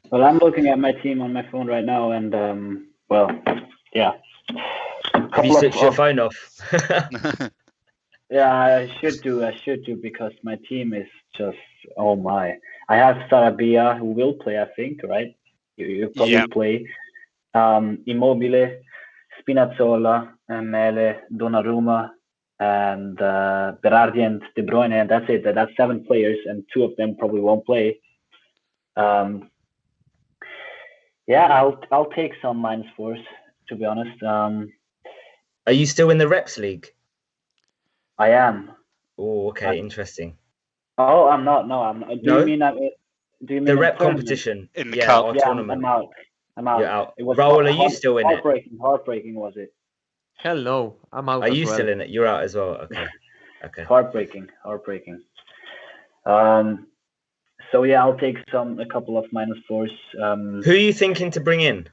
Well, I'm looking at my team on my phone right now, and well, yeah. Have you switched your phone off? Yeah, I should do because my team is just, oh my. I have Sarabia who will play, I think, right? You probably play. Immobile, Spinazzola, Mele, Donnarumma, and Berardi and De Bruyne, and that's it. That's 7 players, and 2 of them probably won't play. Yeah, I'll take some -4s, to be honest. Are you still in the Reps League? I am. Oh, okay, interesting. Oh, I'm not. No, I'm not. Do you mean the Rep competition? In the cup? Our Yeah, tournament. I'm out. You're out. It was Raul, are you still in it? Heartbreaking, was it? Hell no, I'm out. Are you still in it? You're out as well. Okay. Okay. Heartbreaking. So yeah, I'll take a couple of -4s. Who are you thinking to bring in?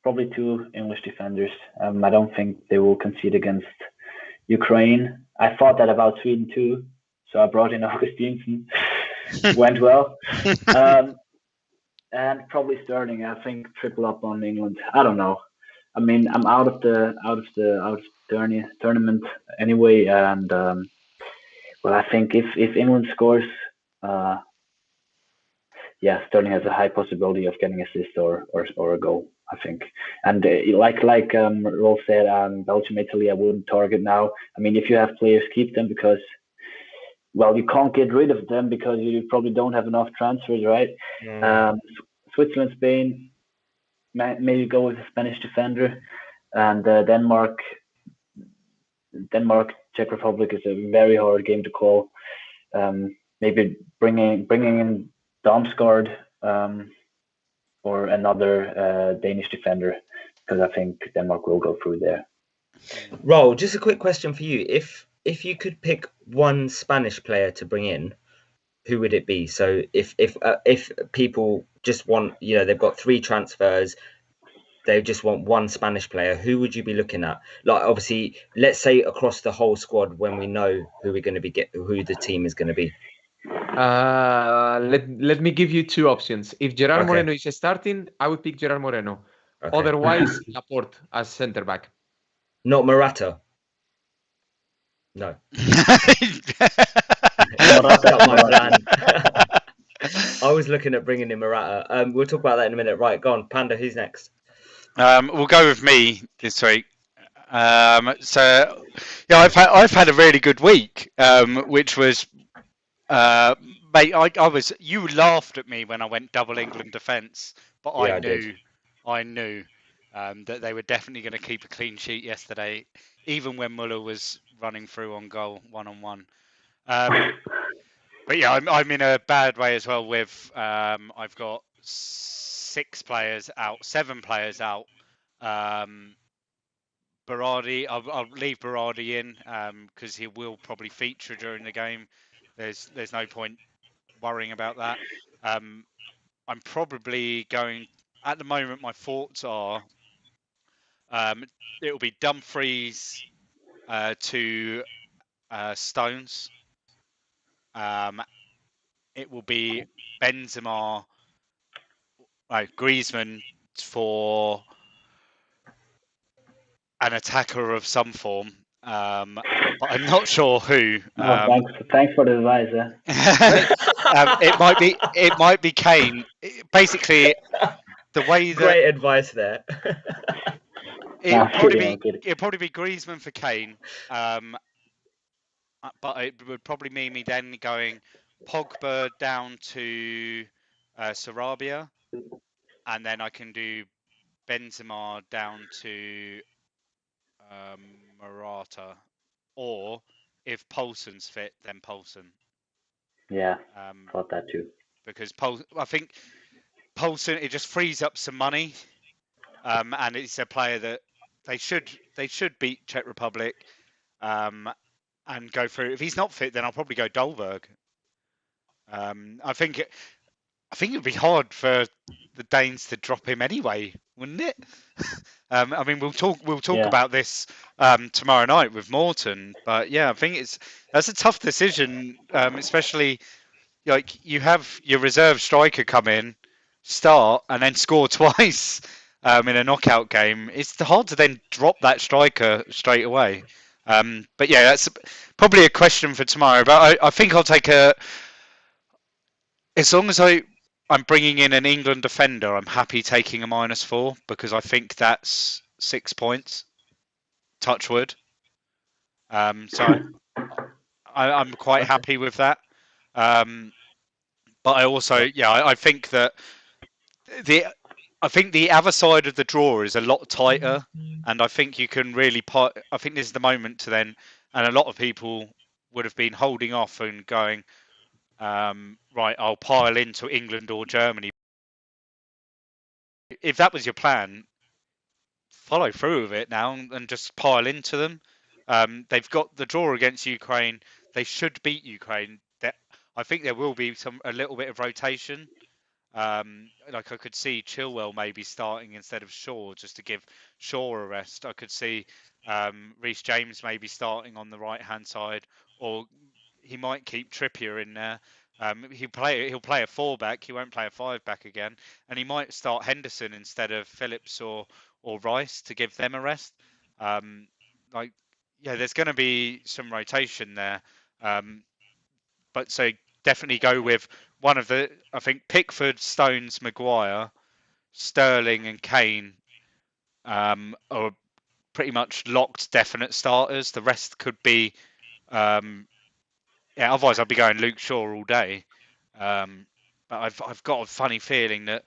Probably 2 English defenders. I don't think they will concede against Ukraine. I thought that about Sweden too, so I brought in Augustinsson. Went well. And probably Sterling. I think triple up on England. I don't know. I mean, I'm out of the tournament anyway, and well, I think if England scores, yeah, Sterling has a high possibility of getting assist or a goal, I think. And like Rolf said, Belgium, Italy, I wouldn't target now. I mean, if you have players, keep them because, well, you can't get rid of them because you probably don't have enough transfers, right? Switzerland, Spain, maybe go with a Spanish defender, and Denmark, Czech Republic is a very hard game to call. Maybe bringing in Damsgaard or another Danish defender, because I think Denmark will go through there. Roll, just a quick question for you. If you could pick one Spanish player to bring in, who would it be? So if people just want, they've got 3 transfers, they just want one Spanish player, who would you be looking at? Like, obviously, let's say across the whole squad when we know who we're going to be who the team is going to be. Let me give you 2 options. If Gerard Moreno is starting, I would pick Gerard Moreno. Okay. Otherwise, Laporte as centre back. Not Morata. No. That's not my plan. I was looking at bringing in Morata. We'll talk about that in a minute. Right, go on, Panda. Who's next? We'll go with me this week. So yeah, I've had a really good week, which was, mate. You laughed at me when I went double England defence, but I knew that they were definitely going to keep a clean sheet yesterday, even when Muller was running through on goal 1-on-1. But yeah, I'm in a bad way as well. With I've got 7 players out. Berardi, I'll leave Berardi in because he will probably feature during the game. There's no point worrying about that. I'm probably going. At the moment, my thoughts are it will be Dumfries to Stones. It will be Benzema, Griezmann for an attacker of some form, but I'm not sure who. Thanks for the advice. It might be Kane. Basically, the way that great advice there. It'll probably be Griezmann for Kane, but it would probably mean me then going Pogba down to Sarabia, and then I can do Benzema down to Morata, or if Poulsen's fit, then Poulsen. Yeah, thought that too. Because I think Poulsen, it just frees up some money, and it's a player that they should beat Czech Republic and go through. If he's not fit, then I'll probably go Dolberg. I think it'd be hard for the Danes to drop him anyway, wouldn't it? I mean, we'll talk about this tomorrow night with Morton, but yeah, I think that's a tough decision, especially like you have your reserve striker come in, start, and then score twice in a knockout game. It's hard to then drop that striker straight away. But yeah, that's probably a question for tomorrow. But I think I'll take as long as I'm bringing in an England defender, I'm happy taking a -4 because I think that's 6 points. Touch wood. So I'm quite happy with that. But I also, I think that I think the other side of the draw is a lot tighter, and I think you can really I think this is the moment to then, and a lot of people would have been holding off and going, right, I'll pile into England or Germany. If that was your plan, follow through with it now and just pile into them. They've got the draw against Ukraine. They should beat Ukraine. I think there will be a little bit of rotation. Like I could see Chilwell maybe starting instead of Shaw just to give Shaw a rest. I could see Reece James maybe starting on the right hand side, or he might keep Trippier in there. He'll play a 4-back. He won't play a 5-back again, and he might start Henderson instead of Phillips or Rice to give them a rest. There's going to be some rotation there, but so definitely go with one of the. I think Pickford, Stones, Maguire, Sterling, and Kane are pretty much locked, definite starters. The rest could be. Otherwise, I'd be going Luke Shaw all day. But I've got a funny feeling that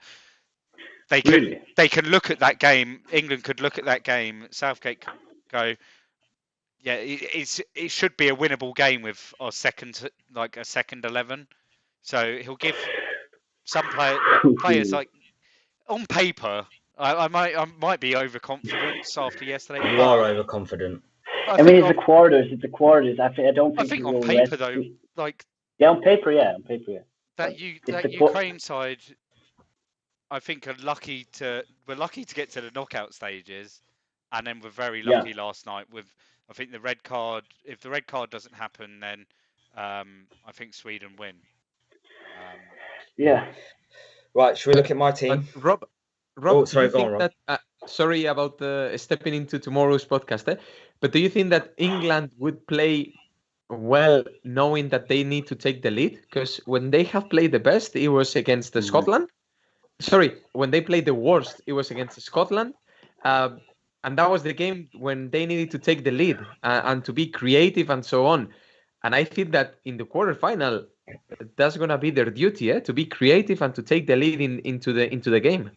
they can look at that game. England could look at that game. Southgate could go. Yeah, it should be a winnable game with a second 11. So he'll give some players like on paper. I might be overconfident after yesterday. You are overconfident. I mean, it's the quarters. It's the quarters. I don't think. I think on paper though, like on paper, yeah. That Ukraine side, I think we're lucky to get to the knockout stages, and then we're very lucky last night with. I think the red card. If the red card doesn't happen, then I think Sweden win. Right. Should we look at my team? Rob. Sorry, go on, Rob. Sorry about stepping into tomorrow's podcast, but do you think that England would play well knowing that they need to take the lead? Because when they have played the best, it was against Scotland. Sorry, when they played the worst, it was against Scotland. And that was the game when they needed to take the lead and to be creative and so on. And I think that in the quarterfinal, that's going to be their duty, to be creative and to take the lead into the game.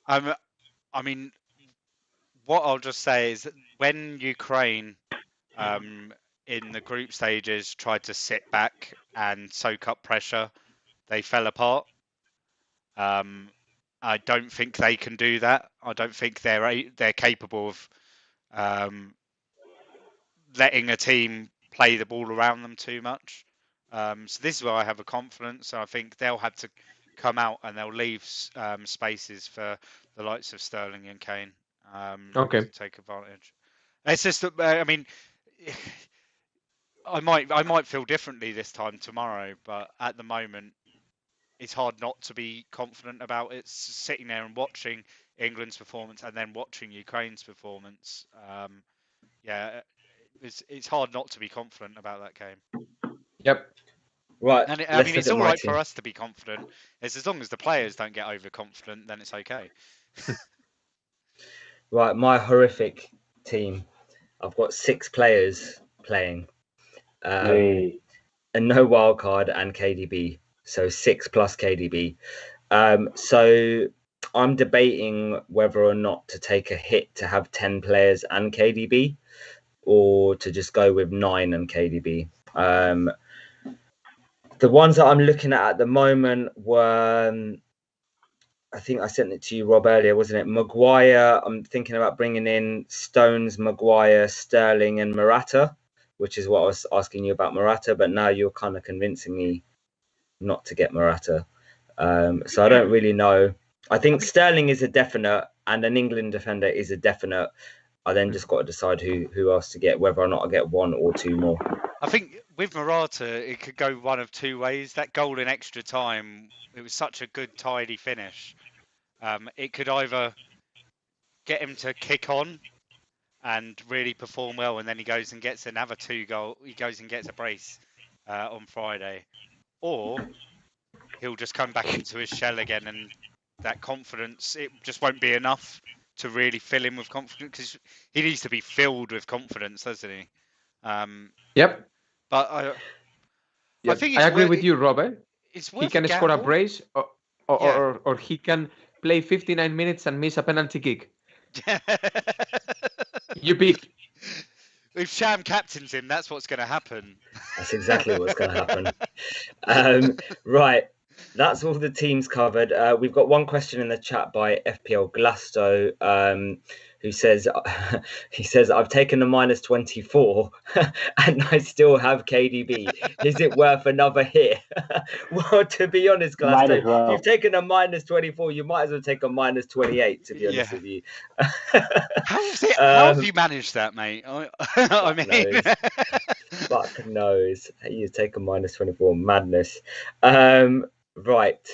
I mean, what I'll just say is that when Ukraine in the group stages tried to sit back and soak up pressure, they fell apart. I don't think they can do that. I don't think they're capable of letting a team play the ball around them too much. So this is where I have a confidence. I think they'll have to come out and they'll leave spaces for the likes of Sterling and Kane to take advantage. It's just that, I mean, I might feel differently this time tomorrow, but at the moment, it's hard not to be confident about it. Sitting there and watching England's performance and then watching Ukraine's performance, it's hard not to be confident about that game. Yep. Right. And I mean, it's all right for us to be confident. It's as long as the players don't get overconfident, then it's okay. Right, my horrific team. I've got 6 players playing, and no wildcard and KDB. So 6 plus KDB. So I'm debating whether or not to take a hit to have 10 players and KDB, or to just go with 9 and KDB. The ones that I'm looking at the moment were I think I sent it to you, Rob, earlier, wasn't it? Maguire. I'm thinking about bringing in Stones, Maguire, Sterling, and Morata, which is what I was asking you about Morata. But now you're kind of convincing me not to get Morata. So I don't really know. I think Sterling is a definite, and an England defender is a definite. I then just got to decide who else to get, whether or not I get one or two more. I think with Morata, it could go one of two ways. That goal in extra time, it was such a good, tidy finish. It could either get him to kick on and really perform well, and then he goes and gets another 2 goal. He goes and gets a brace on Friday, or he'll just come back into his shell again, and that confidence, it just won't be enough to really fill him with confidence, because he needs to be filled with confidence, doesn't he? Yep. But I think I agree with you, Robert. He can score a brace, or he can play 59 minutes and miss a penalty kick. You pick. If Sham captains him, that's what's going to happen. That's exactly what's going to happen. Right. That's all the teams covered. We've got one question in the chat by FPL Glasto, who says, I've taken a minus 24 and I still have KDB. Is it worth another hit? Well, to be honest, Glasto, if you've taken a minus 24, you might as well take a minus 28, to be honest with you. How have you managed that, mate? I mean... Fuck knows. You take a minus 24. Madness. Right.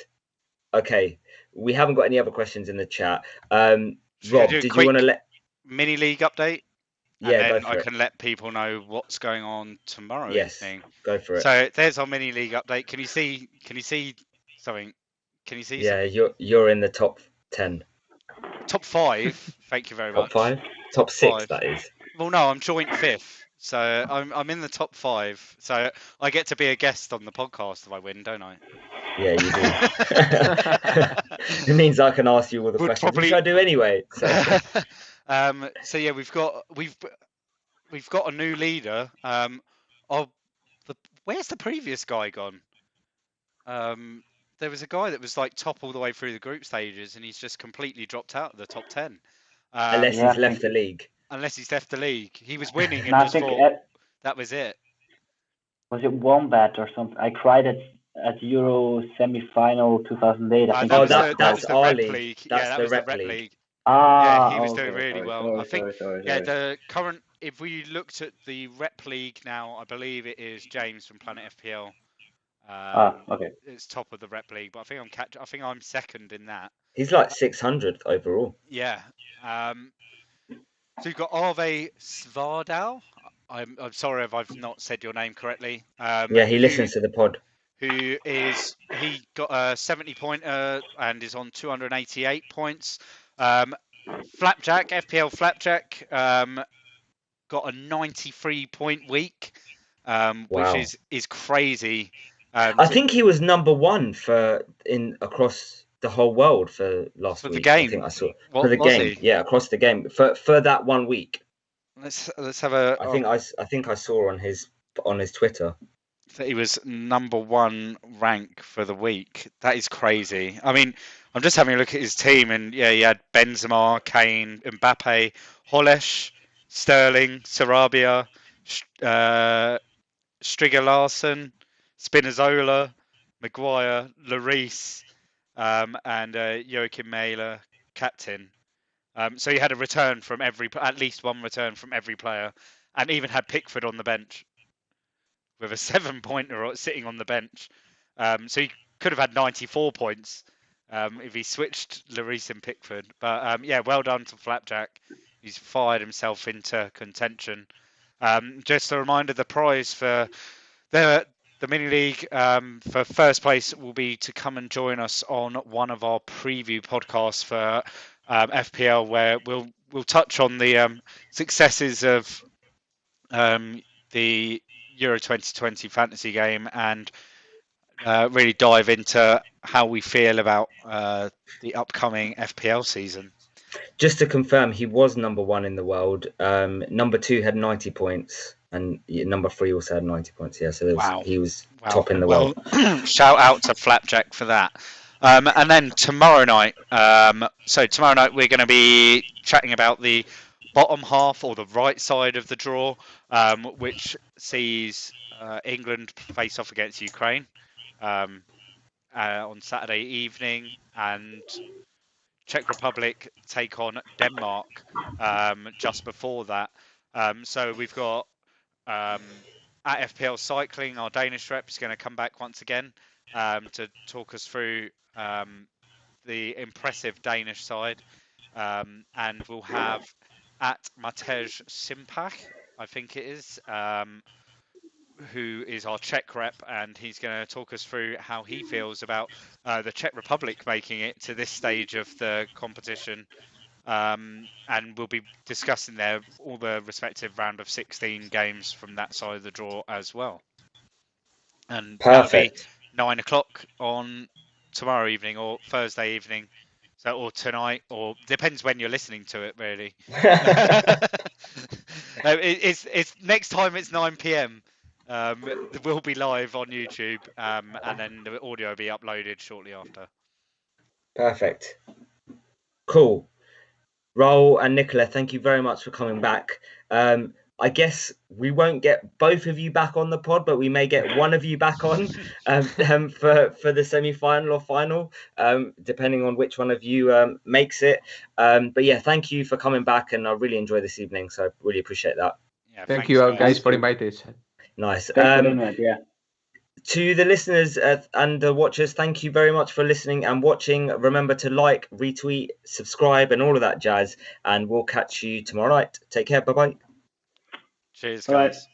Okay. We haven't got any other questions in the chat. Rob, did you want to let mini league update? Yeah, and then go for I it. can let people know what's going on tomorrow evening. Go for it. So there's our mini league update. Can you see something? Can you see? Yeah, something? you're in the top 10. Top 5. Thank you very much. Top 5? Top 6, that is. Well, no, I'm joint 5th. So I'm in the top 5. So I get to be a guest on the podcast if I win, don't I? Yeah, you do. It means I can ask you all the questions, which I do anyway. So yeah, we've got a new leader. Where's the previous guy gone? There was a guy that was like top all the way through the group stages, and he's just completely dropped out of the top 10. Unless he's left the league. Unless he's left the league. He was winning and just thought that was it. Was it Wombat or something? I cried at Euro semi-final 2008. That's the our Rep League. That was the Rep League. Ah, yeah, he was doing really well. I think. Sorry. The current. If we looked at the Rep League now, I believe it is James from Planet FPL. Okay. It's top of the Rep League, but I think I'm second in that. He's like 600th overall. Yeah. So you've got Arve Svardal. I'm sorry if I've not said your name correctly. Yeah, he listens to the pod. He got a 70-pointer and is on 288 points. Flapjack, FPL Flapjack, got a 93-point week, which is crazy. I think he was number 1 across the whole world for last week. The game. I think I saw for the game. Yeah, across the game for that 1 week. Let's have a. I think I saw on his Twitter that he was number 1 rank for the week. That is crazy. I mean, I'm just having a look at his team, and yeah, he had Benzema, Kane, Mbappe, Holesh, Sterling, Sarabia, Striger Larson, Spinazzola, Maguire, Lloris, and Joachim Mæhle, captain. So he had a return from at least one return from every player, and even had Pickford on the bench with a 7-pointer sitting on the bench. So he could have had 94 points if he switched Lloris and Pickford. But yeah, well done to Flapjack. He's fired himself into contention. Just a reminder, the prize for the mini league for first place will be to come and join us on one of our preview podcasts for FPL, where we'll touch on the successes of the Euro 2020 fantasy game and really dive into how we feel about the upcoming FPL season. Just to confirm, he was number 1 in the world. Number 2 had 90 points, and number 3 also had 90 points. Yeah, so he was top in the world. Shout out to Flapjack for that. And then tomorrow night, we're going to be chatting about the bottom half or the right side of the draw, which sees England face off against Ukraine on Saturday evening, and Czech Republic take on Denmark just before that. So we've got at FPL Cycling, our Danish rep is going to come back once again to talk us through the impressive Danish side. And we'll have at Matej Simpach, I think it is, who is our Czech rep, and he's going to talk us through how he feels about the Czech Republic making it to this stage of the competition. And we'll be discussing there all the respective round of 16 games from that side of the draw as well. And that'll be 9 o'clock on tomorrow evening or Thursday evening. So, or tonight, or depends when you're listening to it, really. It's next time it's 9 p.m. We'll be live on YouTube, and then the audio will be uploaded shortly after. Perfect. Cool. Raul and Nicola, thank you very much for coming back. I guess we won't get both of you back on the pod, but we may get one of you back on for the semi-final or final, depending on which one of you makes it. But yeah, thank you for coming back, and I really enjoyed this evening, so I really appreciate that. Yeah, thank you guys for inviting us. Nice. Yeah. To the listeners and the watchers, thank you very much for listening and watching. Remember to like, retweet, subscribe, and all of that jazz. And we'll catch you tomorrow night. Take care. Bye-bye. Cheers, guys.